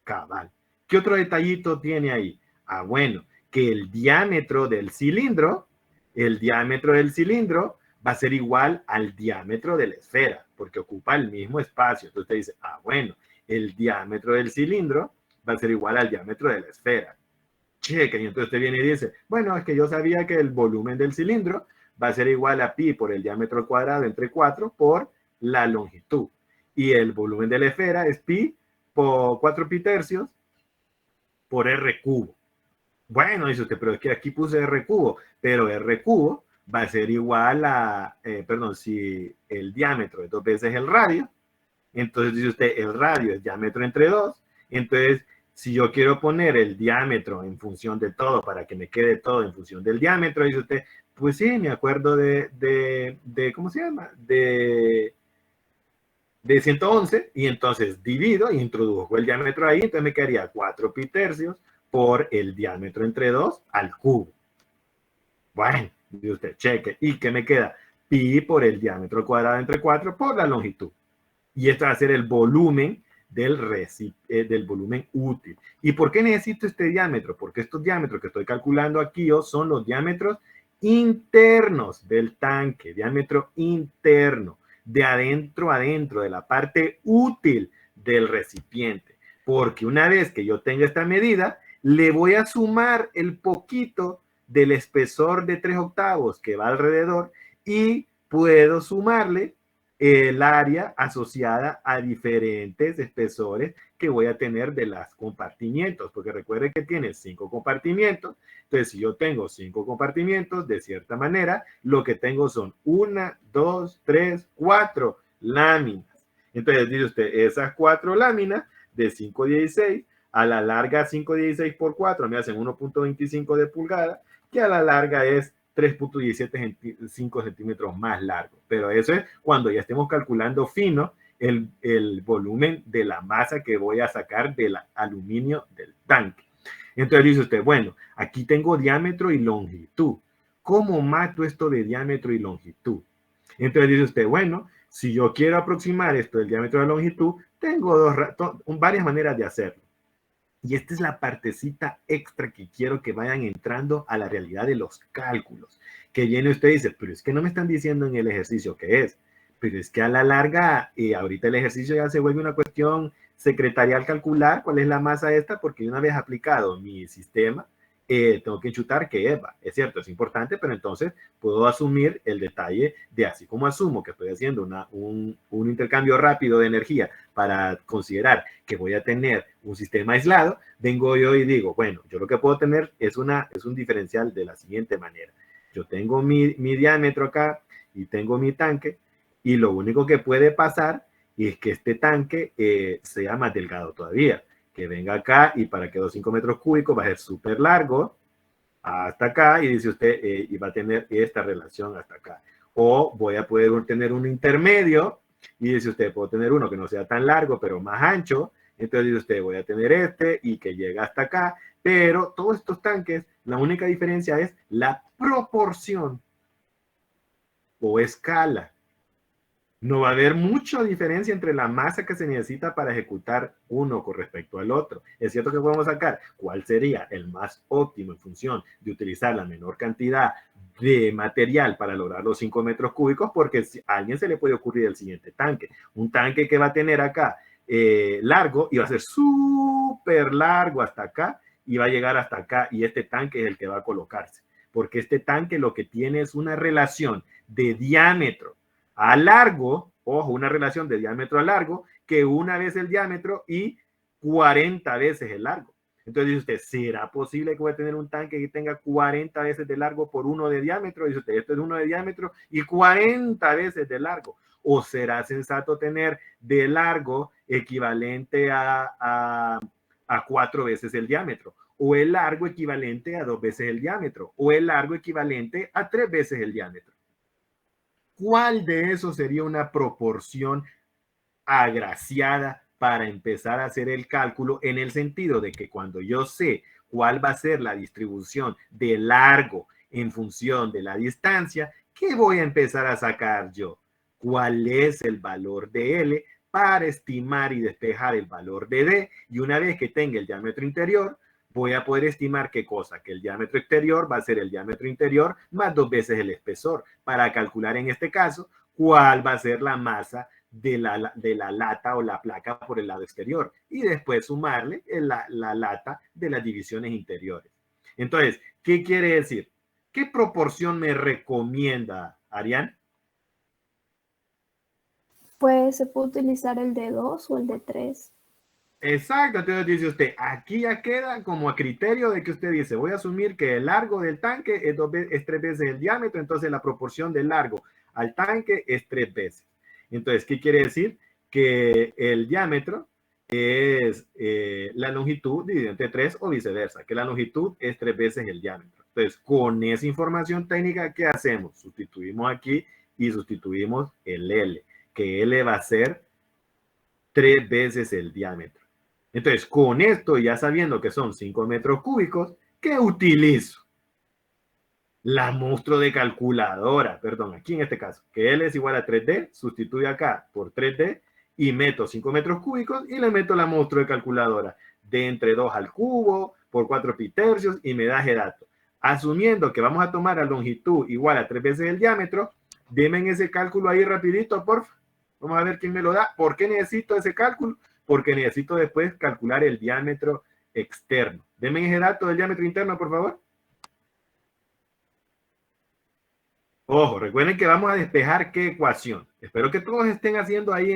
Cabal. ¿Qué otro detallito tiene ahí? Ah, bueno, que el diámetro del cilindro va a ser igual al diámetro de la esfera, porque ocupa el mismo espacio. Entonces usted dice, ah, bueno, el diámetro del cilindro va a ser igual al diámetro de la esfera. Cheque, y entonces usted viene y dice, bueno, es que yo sabía que el volumen del cilindro va a ser igual a pi por el diámetro cuadrado entre 4 por la longitud. Y el volumen de la esfera es pi por 4 pi tercios por r cubo. Bueno, dice usted, pero es que aquí puse r cubo, pero r cubo va a ser igual a, perdón, si el diámetro es 2 veces el radio, entonces dice usted, el radio es diámetro entre 2, entonces si yo quiero poner el diámetro en función de todo, para que me quede todo en función del diámetro, dice usted, pues sí, me acuerdo de ¿cómo se llama? De 111, y entonces divido y introdujo el diámetro ahí, entonces me quedaría 4 pi tercios por el diámetro entre 2 al cubo. Bueno, dice usted, cheque. ¿Y qué me queda? Pi por el diámetro cuadrado entre 4 por la longitud. Y esto va a ser el volumen del volumen útil. ¿Y por qué necesito este diámetro? Porque estos diámetros que estoy calculando aquí son los diámetros internos del tanque, diámetro interno, de adentro a adentro, de la parte útil del recipiente. Porque una vez que yo tenga esta medida, le voy a sumar el poquito del espesor de 3/8 que va alrededor y puedo sumarle el área asociada a diferentes espesores que voy a tener de los compartimientos, porque recuerde que tiene 5 compartimientos. Entonces, si yo tengo 5 compartimientos, de cierta manera, lo que tengo son 1, 2, 3, 4 láminas. Entonces, dice usted, esas 4 láminas de 5,16, a la larga 5,16 por 4 me hacen 1.25 de pulgada, que a la larga es 3.17 centímetros más largo. Pero eso es cuando ya estemos calculando fino el volumen de la masa que voy a sacar del aluminio del tanque. Entonces dice usted, bueno, aquí tengo diámetro y longitud. ¿Cómo mato esto de diámetro y longitud? Entonces dice usted, bueno, si yo quiero aproximar esto del diámetro y la longitud, tengo varias maneras de hacerlo. Y esta es la partecita extra que quiero que vayan entrando a la realidad de los cálculos. Que viene usted y dice, pero es que no me están diciendo en el ejercicio qué es. Pero es que a la larga, ahorita el ejercicio ya se vuelve una cuestión secretarial calcular cuál es la masa esta, porque una vez aplicado mi sistema, tengo que enchutar que EVA. Es cierto, es importante, pero entonces puedo asumir el detalle de así como asumo que estoy haciendo un intercambio rápido de energía para considerar que voy a tener un sistema aislado, vengo yo y digo, bueno, yo lo que puedo tener es un diferencial de la siguiente manera. Yo tengo mi diámetro acá y tengo mi tanque y lo único que puede pasar es que este tanque sea más delgado todavía. Que venga acá y para que los 5 metros cúbicos va a ser súper largo hasta acá y dice usted, y va a tener esta relación hasta acá. O voy a poder tener un intermedio y dice usted, puedo tener uno que no sea tan largo, pero más ancho. Entonces dice usted, voy a tener este y que llega hasta acá. Pero todos estos tanques, la única diferencia es la proporción o escala. No va a haber mucha diferencia entre la masa que se necesita para ejecutar uno con respecto al otro. Es cierto que podemos sacar cuál sería el más óptimo en función de utilizar la menor cantidad de material para lograr los 5 metros cúbicos, porque a alguien se le puede ocurrir el siguiente tanque. Un tanque que va a tener acá largo y va a ser súper largo hasta acá y va a llegar hasta acá y este tanque es el que va a colocarse. Porque este tanque lo que tiene es una relación de diámetro a largo, ojo, una relación de diámetro a largo, que una vez el diámetro y 40 veces el largo. Entonces dice usted, ¿será posible que voy a tener un tanque que tenga 40 veces de largo por 1 de diámetro? Dice usted, esto es 1 de diámetro y 40 veces de largo. ¿O será sensato tener de largo equivalente a 4 veces el diámetro? ¿O el largo equivalente a 2 veces el diámetro? ¿O el largo equivalente a 3 veces el diámetro? ¿Cuál de esos sería una proporción agraciada para empezar a hacer el cálculo, en el sentido de que cuando yo sé cuál va a ser la distribución de largo en función de la distancia, ¿qué voy a empezar a sacar yo? ¿Cuál es el valor de L para estimar y despejar el valor de D? Y una vez que tenga el diámetro interior, voy a poder estimar qué cosa, que el diámetro exterior va a ser el diámetro interior más 2 veces el espesor, para calcular en este caso cuál va a ser la masa de la lata o la placa por el lado exterior y después sumarle la lata de las divisiones interiores. Entonces, ¿qué quiere decir? ¿Qué proporción me recomienda, Arián? Pues se puede utilizar el de 2 o el de 3. Exacto, entonces dice usted, aquí ya queda como a criterio de que usted dice, voy a asumir que el largo del tanque es 3 veces el diámetro, entonces la proporción del largo al tanque es 3 veces. Entonces, ¿qué quiere decir? Que el diámetro es la longitud dividido entre 3 o viceversa, que la longitud es 3 veces el diámetro. Entonces, con esa información técnica, ¿qué hacemos? Sustituimos aquí y sustituimos el L, que L va a ser 3 veces el diámetro. Entonces, con esto, ya sabiendo que son 5 metros cúbicos, ¿qué utilizo? La monstruo de calculadora, perdón, aquí en este caso, que L es igual a 3D, sustituye acá por 3D y meto 5 metros cúbicos y le meto la monstruo de calculadora de entre 2 al cubo por 4 pi tercios y me da ese dato. Asumiendo que vamos a tomar la longitud igual a 3 veces el diámetro, denme ese cálculo ahí rapidito, porfa. Vamos a ver quién me lo da. ¿Por qué necesito ese cálculo? Porque necesito después calcular el diámetro externo. Denme ese dato del diámetro interno, por favor. Ojo, recuerden que vamos a despejar qué ecuación. Espero que todos estén haciendo ahí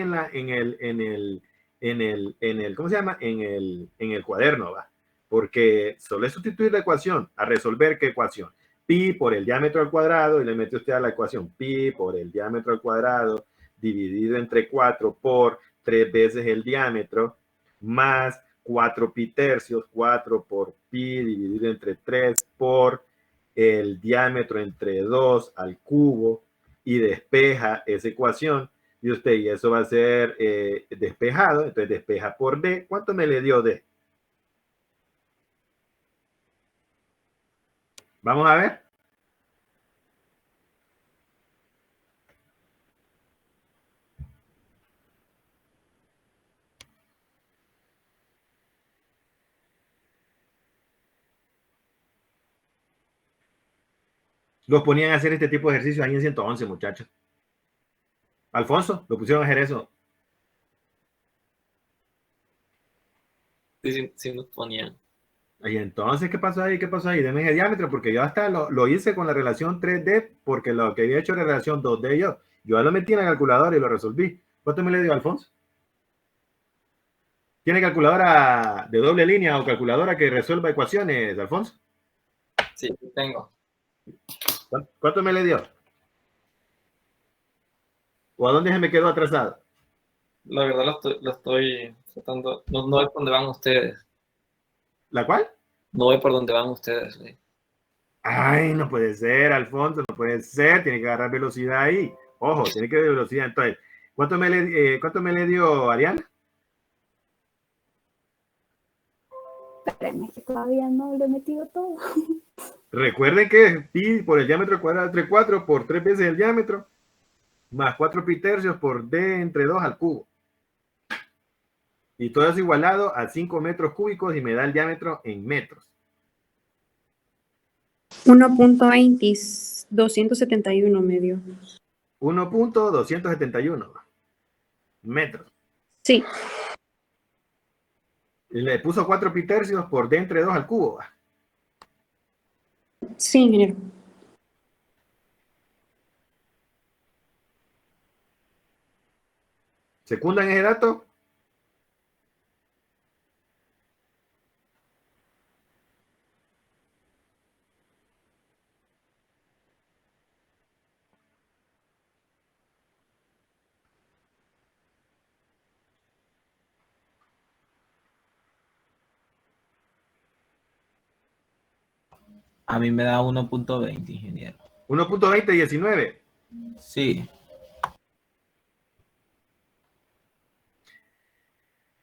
¿cómo se llama? En el cuaderno, ¿va? Porque solo es sustituir la ecuación a resolver qué ecuación. Pi por el diámetro al cuadrado y le mete usted a la ecuación pi por el diámetro al cuadrado dividido entre 4 por 3 veces el diámetro más 4 pi tercios, 4 por pi dividido entre 3 por el diámetro entre 2 al cubo y despeja esa ecuación y usted, y eso va a ser despejado, entonces despeja por D. ¿Cuánto me le dio D? Vamos a ver. Los ponían a hacer este tipo de ejercicios ahí en 111, muchachos. Alfonso, lo pusieron a hacer eso. Sí nos ponían. Y entonces, ¿qué pasó ahí? ¿Qué pasó ahí? Deme el diámetro, porque yo hasta lo hice con la relación 3D, porque lo que había hecho era relación 2D yo lo metí en la calculadora y lo resolví. ¿Cuánto me le dio, Alfonso? ¿Tiene calculadora de doble línea o calculadora que resuelva ecuaciones, Alfonso? Sí, tengo. ¿Cuánto me le dio? ¿O a dónde se me quedó atrasado? La verdad lo estoy tratando. No voy por donde van ustedes. ¿La cual? No voy por donde van ustedes. ¿Sí? Ay, no puede ser, Alfonso, no puede ser. Tiene que agarrar velocidad ahí. Ojo, tiene que ver velocidad. Entonces, ¿cuánto me le dio Ariana? Espérenme, que todavía no lo he metido todo. Recuerden que pi por el diámetro cuadrado entre 4 por 3 veces el diámetro, más 4 pi tercios por d entre 2 al cubo. Y todo es igualado a 5 metros cúbicos y me da el diámetro en metros. 1.20, 271 me dio. 1.271 metros. Sí. Y le puso 4 pi-tercios por d entre 2 al cubo. Sí, ingeniero. ¿Secundan ese dato? A mí me da 1.20, ingeniero. 1.2019. Sí.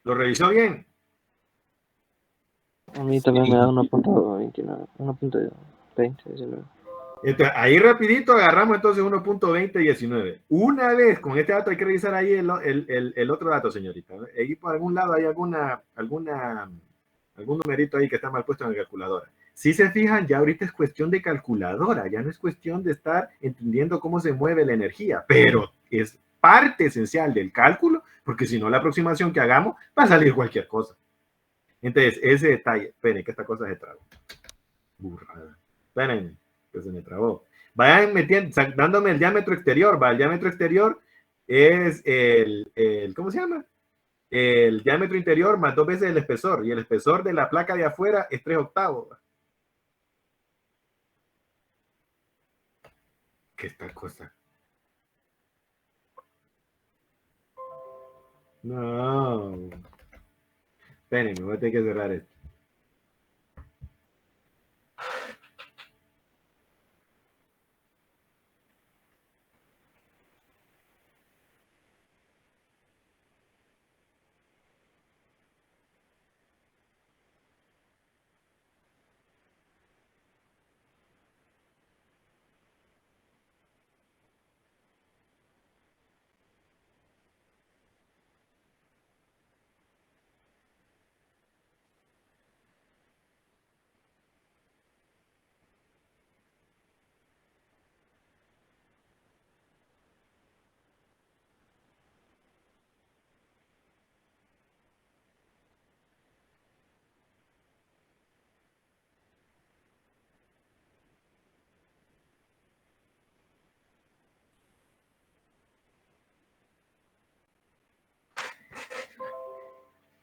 ¿Lo revisó bien? A mí también me da 1.29, 1.2019. Entonces, ahí rapidito agarramos entonces 1.2019. Una vez con este dato hay que revisar ahí el otro dato, señorita. Ahí por algún lado hay algún numerito ahí que está mal puesto en la calculadora. Si se fijan, ya ahorita es cuestión de calculadora, ya no es cuestión de estar entendiendo cómo se mueve la energía, pero es parte esencial del cálculo, porque si no la aproximación que hagamos va a salir cualquier cosa. Entonces, ese detalle, esperen que esta cosa se trabó. Burrada. Esperen, que se me trabó. Vayan metiendo, dándome el diámetro exterior, va, el diámetro exterior es ¿cómo se llama? El diámetro interior más 2 veces el espesor, y el espesor de la placa de afuera es 3/8. ¿Qué es tal cosa? No. Espérenme, voy a tener que cerrar esto.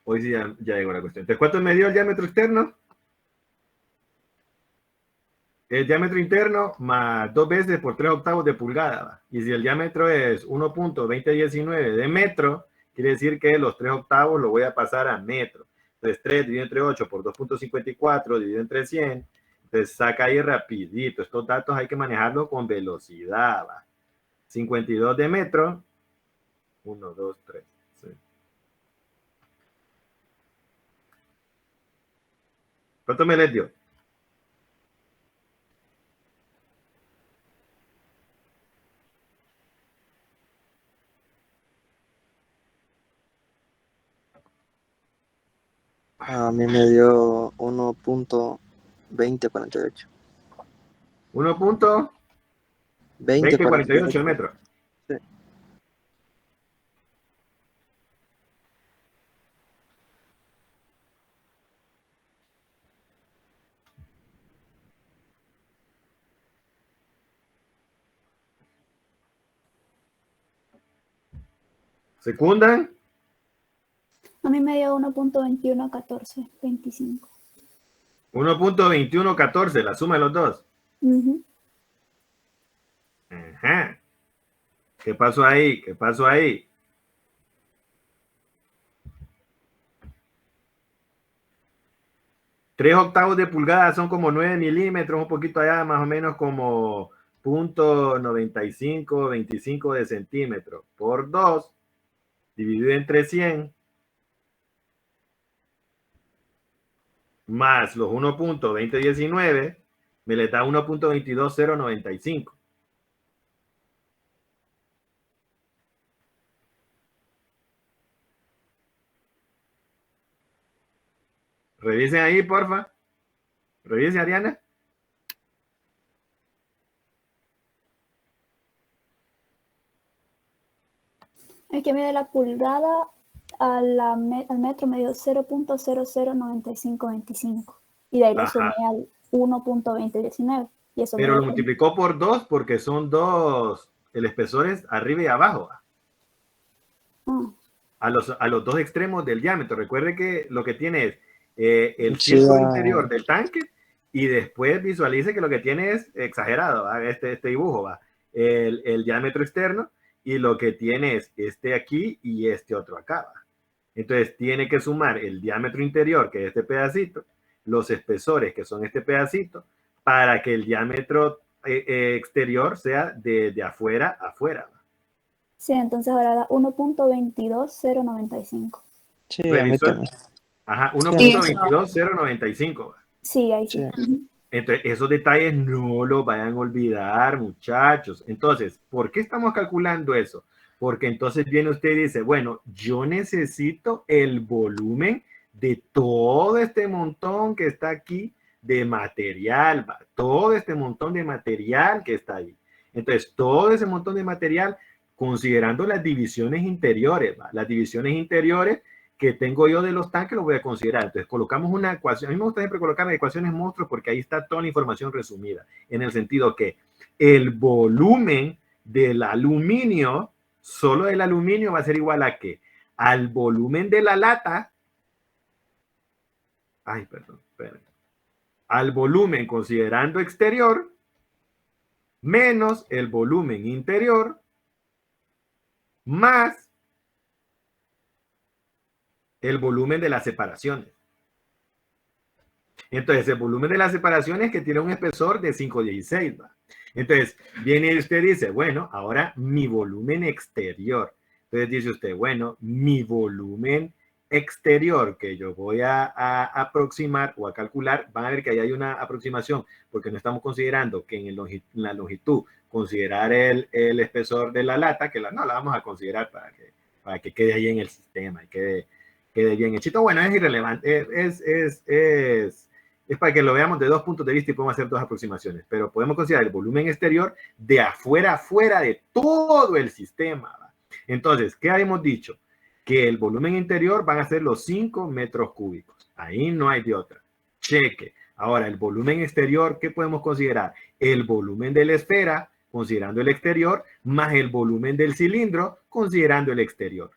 Hoy sí ya llegó la cuestión. Entonces, ¿cuánto me dio el diámetro externo? El diámetro interno más 2 veces por 3/8 de pulgada. Y si el diámetro es 1.2019 de metro, quiere decir que los 3/8 lo voy a pasar a metro. Entonces 3 dividido entre 8 por 2.54 dividido entre 100. Entonces saca ahí rapidito. Estos datos hay que manejarlos con velocidad. ¿Va? 52 de metro. 1, 2, 3. Sí. ¿Cuánto me les dio? A mí me dio 1.2048. 1.2048 de metro. Sí. ¿Secundan? A mí me dio 1.211425. 1.2114, la suma de los dos. Ajá. ¿Qué pasó ahí? ¿Qué pasó ahí? Tres octavos de pulgada son como 9 milímetros, un poquito allá, más o menos como 0.95, 25 de centímetro por 2, dividido entre 100, más los 1.2019, me le da 1.22095. Revisen ahí, porfa. Revise, Ariana. El que mide la pulgada al metro me dio 0.009525 y de ahí lo sumé Ajá. al 1.2019 y eso me Pero lo dio multiplicó por 2 porque son dos, el espesor es arriba y abajo, ah, a los dos extremos del diámetro. Recuerde que lo que tiene es el Sí, círculo interior del tanque y después visualice que lo que tiene es exagerado, ¿va? Este dibujo, ¿va? El diámetro externo y lo que tiene es este aquí y este otro acá, ¿va? Entonces tiene que sumar el diámetro interior, que es este pedacito, los espesores, que son este pedacito, para que el diámetro exterior sea de afuera a afuera, ¿va? sí, entonces ahora da 1.22095. sí, a mí Revisó también. ajá, Sí, a mí 1.22095. Sí, ahí sí. sí. Ujú. Entonces, esos detalles no los vayan a olvidar, muchachos. Entonces, ¿por qué estamos calculando eso? Porque entonces viene usted y dice, bueno, yo necesito el volumen de todo este montón que está aquí de material, ¿va? Todo este montón de material que está ahí. Entonces, todo ese montón de material, considerando las divisiones interiores, ¿va? Las divisiones interiores que tengo yo de los tanques, lo voy a considerar. Entonces, colocamos una ecuación. A mí me gusta siempre colocar las ecuaciones monstruos porque ahí está toda la información resumida, en el sentido que el volumen del aluminio, solo del aluminio, va a ser igual a ¿qué? Al volumen de la lata. Ay, perdón, esperen. Al volumen considerando exterior, menos el volumen interior, más el volumen de las separaciones. Entonces, el volumen de las separaciones que tiene un espesor de 516, ¿va? Entonces, viene usted y dice, bueno, ahora mi volumen exterior. Entonces dice usted, bueno, mi volumen exterior que yo voy a aproximar o a calcular, van a ver que ahí hay una aproximación, porque no estamos considerando que en la longitud considerar el espesor de la lata, que no la vamos a considerar para que quede ahí en el sistema y quede bien hechito. Bueno, es irrelevante, es para que lo veamos de dos puntos de vista y podemos hacer dos aproximaciones, pero podemos considerar el volumen exterior de afuera a afuera de todo el sistema, ¿va? Entonces, ¿qué habíamos dicho? Que el volumen interior van a ser los 5 metros cúbicos. Ahí no hay de otra. Cheque. Ahora, el volumen exterior, ¿qué podemos considerar? El volumen de la esfera, considerando el exterior, más el volumen del cilindro, considerando el exterior.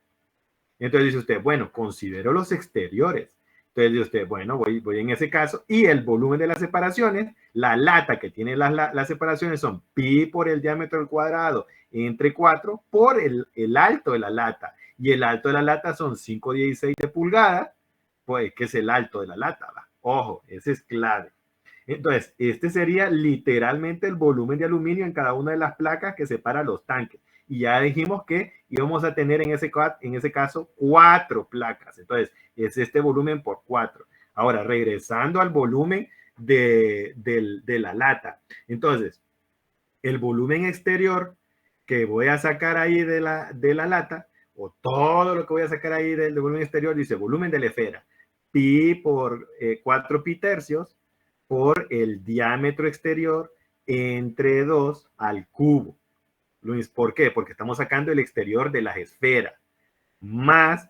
Entonces dice usted, bueno, considero los exteriores. Entonces dice usted, bueno, voy en ese caso, y el volumen de las separaciones, la lata que tiene las separaciones son pi por el diámetro al cuadrado entre 4 por el alto de la lata. Y el alto de la lata son 5,16 de pulgada, pues que es el alto de la lata, ¿va? Ojo, ese es clave. Entonces, este sería literalmente el volumen de aluminio en cada una de las placas que separa los tanques. Y ya dijimos que íbamos a tener en ese caso 4 placas. Entonces, es este volumen por 4. Ahora, regresando al volumen de la lata. Entonces, el volumen exterior que voy a sacar ahí de la lata, o todo lo que voy a sacar ahí del volumen exterior, dice volumen de la esfera. Pi por 4 pi tercios por el diámetro exterior entre 2 al cubo. Luis, ¿por qué? Porque estamos sacando el exterior de las esferas, más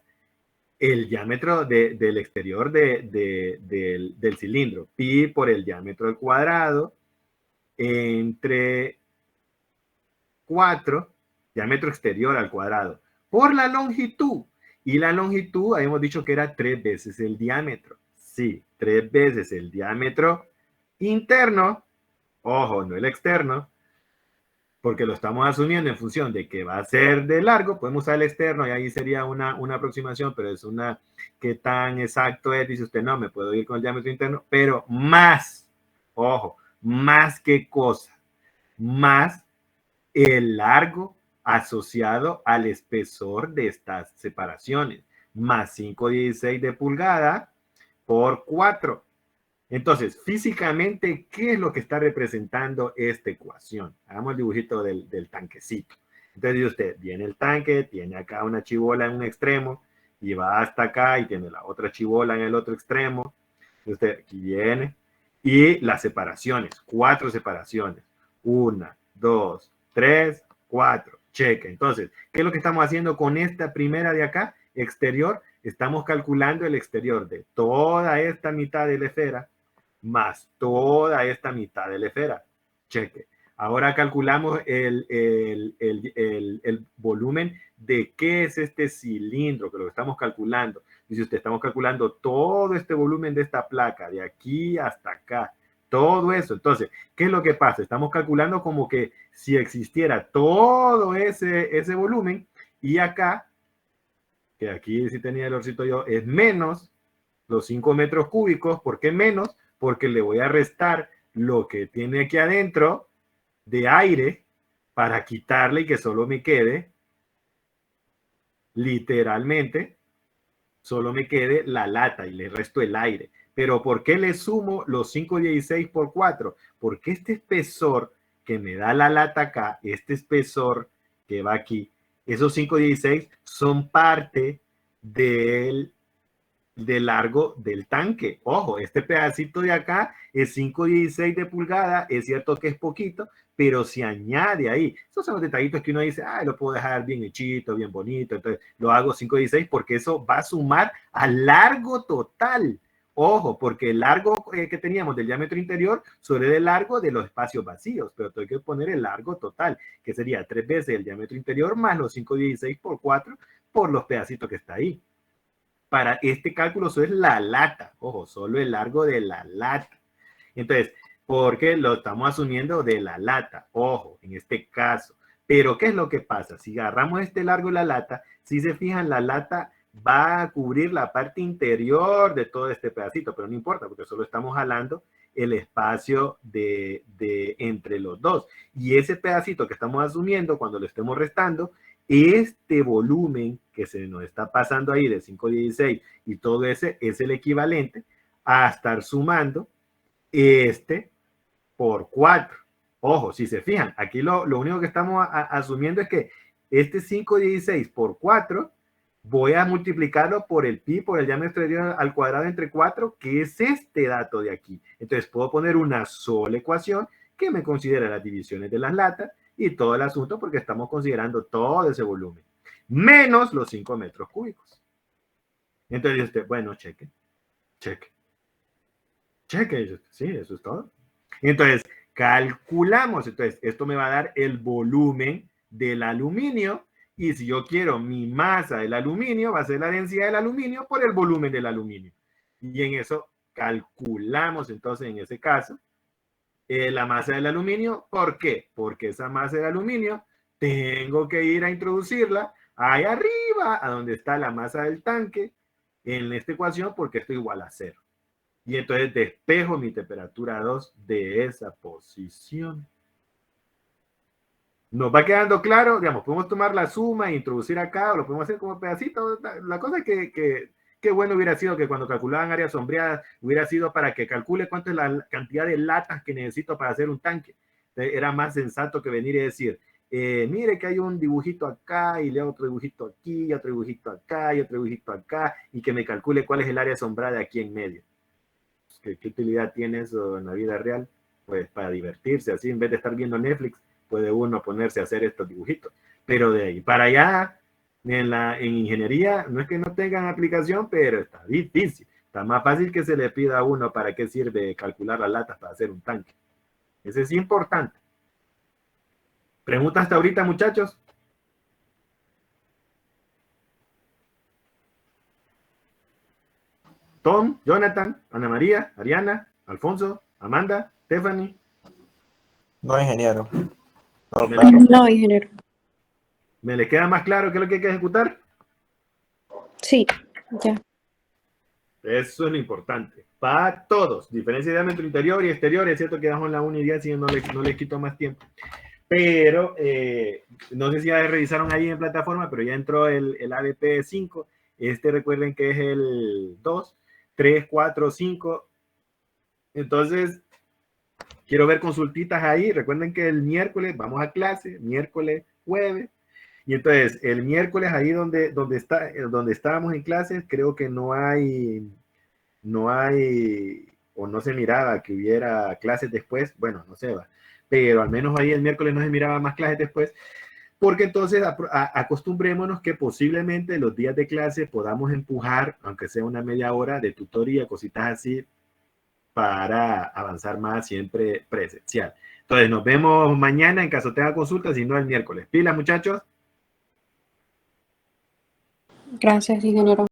el diámetro del exterior del cilindro, pi por el diámetro al cuadrado, entre 4, diámetro exterior al cuadrado, por la longitud. Y la longitud, habíamos dicho que era 3 veces el diámetro. Sí, 3 veces el diámetro interno, ojo, no el externo, porque lo estamos asumiendo en función de que va a ser de largo, podemos usar el externo y ahí sería una aproximación, pero es una, ¿qué tan exacto es? Dice usted, no, me puedo ir con el diámetro interno, pero más, ojo, más qué cosa, más el largo asociado al espesor de estas separaciones, más 5,16 de pulgada por 4. Entonces, físicamente, ¿qué es lo que está representando esta ecuación? Hagamos el dibujito del tanquecito. Entonces, dice usted, viene el tanque, tiene acá una chibola en un extremo y va hasta acá y tiene la otra chibola en el otro extremo. Usted aquí viene y las separaciones, 4 separaciones. 1, 2, 3, 4. Cheque. Entonces, ¿qué es lo que estamos haciendo con esta primera de acá? exterior, estamos calculando el exterior de toda esta mitad de la esfera más toda esta mitad de la esfera. Cheque. Ahora calculamos el volumen de qué es este cilindro, que lo estamos calculando. Dice usted, estamos calculando todo este volumen de esta placa, de aquí hasta acá. Todo eso. Entonces, ¿qué es lo que pasa? Estamos calculando como que si existiera todo ese volumen y acá, que aquí sí tenía el orcito yo, es menos los 5 metros cúbicos. ¿Por qué menos? Porque le voy a restar lo que tiene aquí adentro de aire para quitarle y que solo me quede, literalmente, solo me quede la lata y le resto el aire. Pero ¿por qué le sumo los 516 por 4? Porque este espesor que me da la lata acá, este espesor que va aquí, esos 516 son parte del largo del tanque. Ojo, este pedacito de acá es 516 de pulgada, es cierto que es poquito, pero se añade ahí. Esos son los detallitos que uno dice, lo puedo dejar bien hechito, bien bonito, entonces lo hago 516 porque eso va a sumar al largo total. Ojo, porque el largo que teníamos del diámetro interior sobre el largo de los espacios vacíos, pero tengo que poner el largo total, que sería 3 veces el diámetro interior más los 516 por 4 por los pedacitos que está ahí. Para este cálculo solo es la lata, ojo, solo el largo de la lata. Entonces, porque lo estamos asumiendo de la lata, ojo, en este caso. Pero, ¿qué es lo que pasa? Si agarramos este largo de la lata, si se fijan, la lata va a cubrir la parte interior de todo este pedacito, pero no importa, porque solo estamos jalando el espacio de entre los dos. Y ese pedacito que estamos asumiendo, cuando lo estemos restando, este volumen que se nos está pasando ahí de 516 y todo ese es el equivalente a estar sumando este por 4. Ojo, si se fijan, aquí lo único que estamos asumiendo es que este 516 por 4 voy a multiplicarlo por el pi, por el diámetro al cuadrado entre 4, que es este dato de aquí. Entonces puedo poner una sola ecuación que me considera las divisiones de las latas y todo el asunto porque estamos considerando todo ese volumen, menos los 5 metros cúbicos. Entonces usted, bueno, cheque. Sí, eso es todo. Entonces, calculamos. Entonces, esto me va a dar el volumen del aluminio. Y si yo quiero mi masa del aluminio, va a ser la densidad del aluminio por el volumen del aluminio. Y en eso calculamos, entonces, en ese caso, la masa del aluminio. ¿Por qué? Porque esa masa del aluminio tengo que ir a introducirla ahí arriba, a donde está la masa del tanque, en esta ecuación, porque esto es igual a 0. Y entonces despejo mi temperatura 2 de esa posición. Nos va quedando claro, digamos, podemos tomar la suma e introducir acá, o lo podemos hacer como pedacito. La cosa es que bueno hubiera sido que cuando calculaban áreas sombreadas, hubiera sido para que calcule cuánto es la cantidad de latas que necesito para hacer un tanque. Entonces, era más sensato que venir y decir, mire que hay un dibujito acá, y leo otro dibujito aquí, y otro dibujito acá, y otro dibujito acá, y que me calcule cuál es el área sombrada aquí en medio. ¿Qué utilidad tiene eso en la vida real? Pues para divertirse, así en vez de estar viendo Netflix, puede uno ponerse a hacer estos dibujitos. Pero de ahí para allá, en ingeniería, no es que no tengan aplicación, pero está difícil. Está más fácil que se le pida a uno para qué sirve calcular las latas para hacer un tanque. Eso es importante. ¿Preguntas hasta ahorita, muchachos? Tom, Jonathan, Ana María, Ariana, Alfonso, Amanda, Stephanie. No, ingeniero. No, No, ingeniero. ¿Me le queda más claro qué es lo que hay que ejecutar? Sí, ya. Eso es lo importante. Para todos. Diferencia de diámetro interior y exterior. Es cierto que dejamos la 1 y 10, si no les quito más tiempo. Pero no sé si ya revisaron ahí en plataforma, pero ya entró el ADP 5. Recuerden que es el 2, 3, 4, 5. Entonces, quiero ver consultitas ahí. Recuerden que el miércoles vamos a clase, miércoles, jueves. Y entonces, el miércoles ahí donde estábamos en clases, creo que no hay, o no se miraba que hubiera clases después. Bueno, no sé, va. Pero al menos ahí el miércoles no se miraba más clases después. porque entonces acostumbrémonos que posiblemente los días de clase podamos empujar, aunque sea una media hora de tutoría, cositas así, para avanzar más siempre presencial. Entonces nos vemos mañana en caso tenga consultas, si no el miércoles. Pilas, muchachos. Gracias, ingeniero.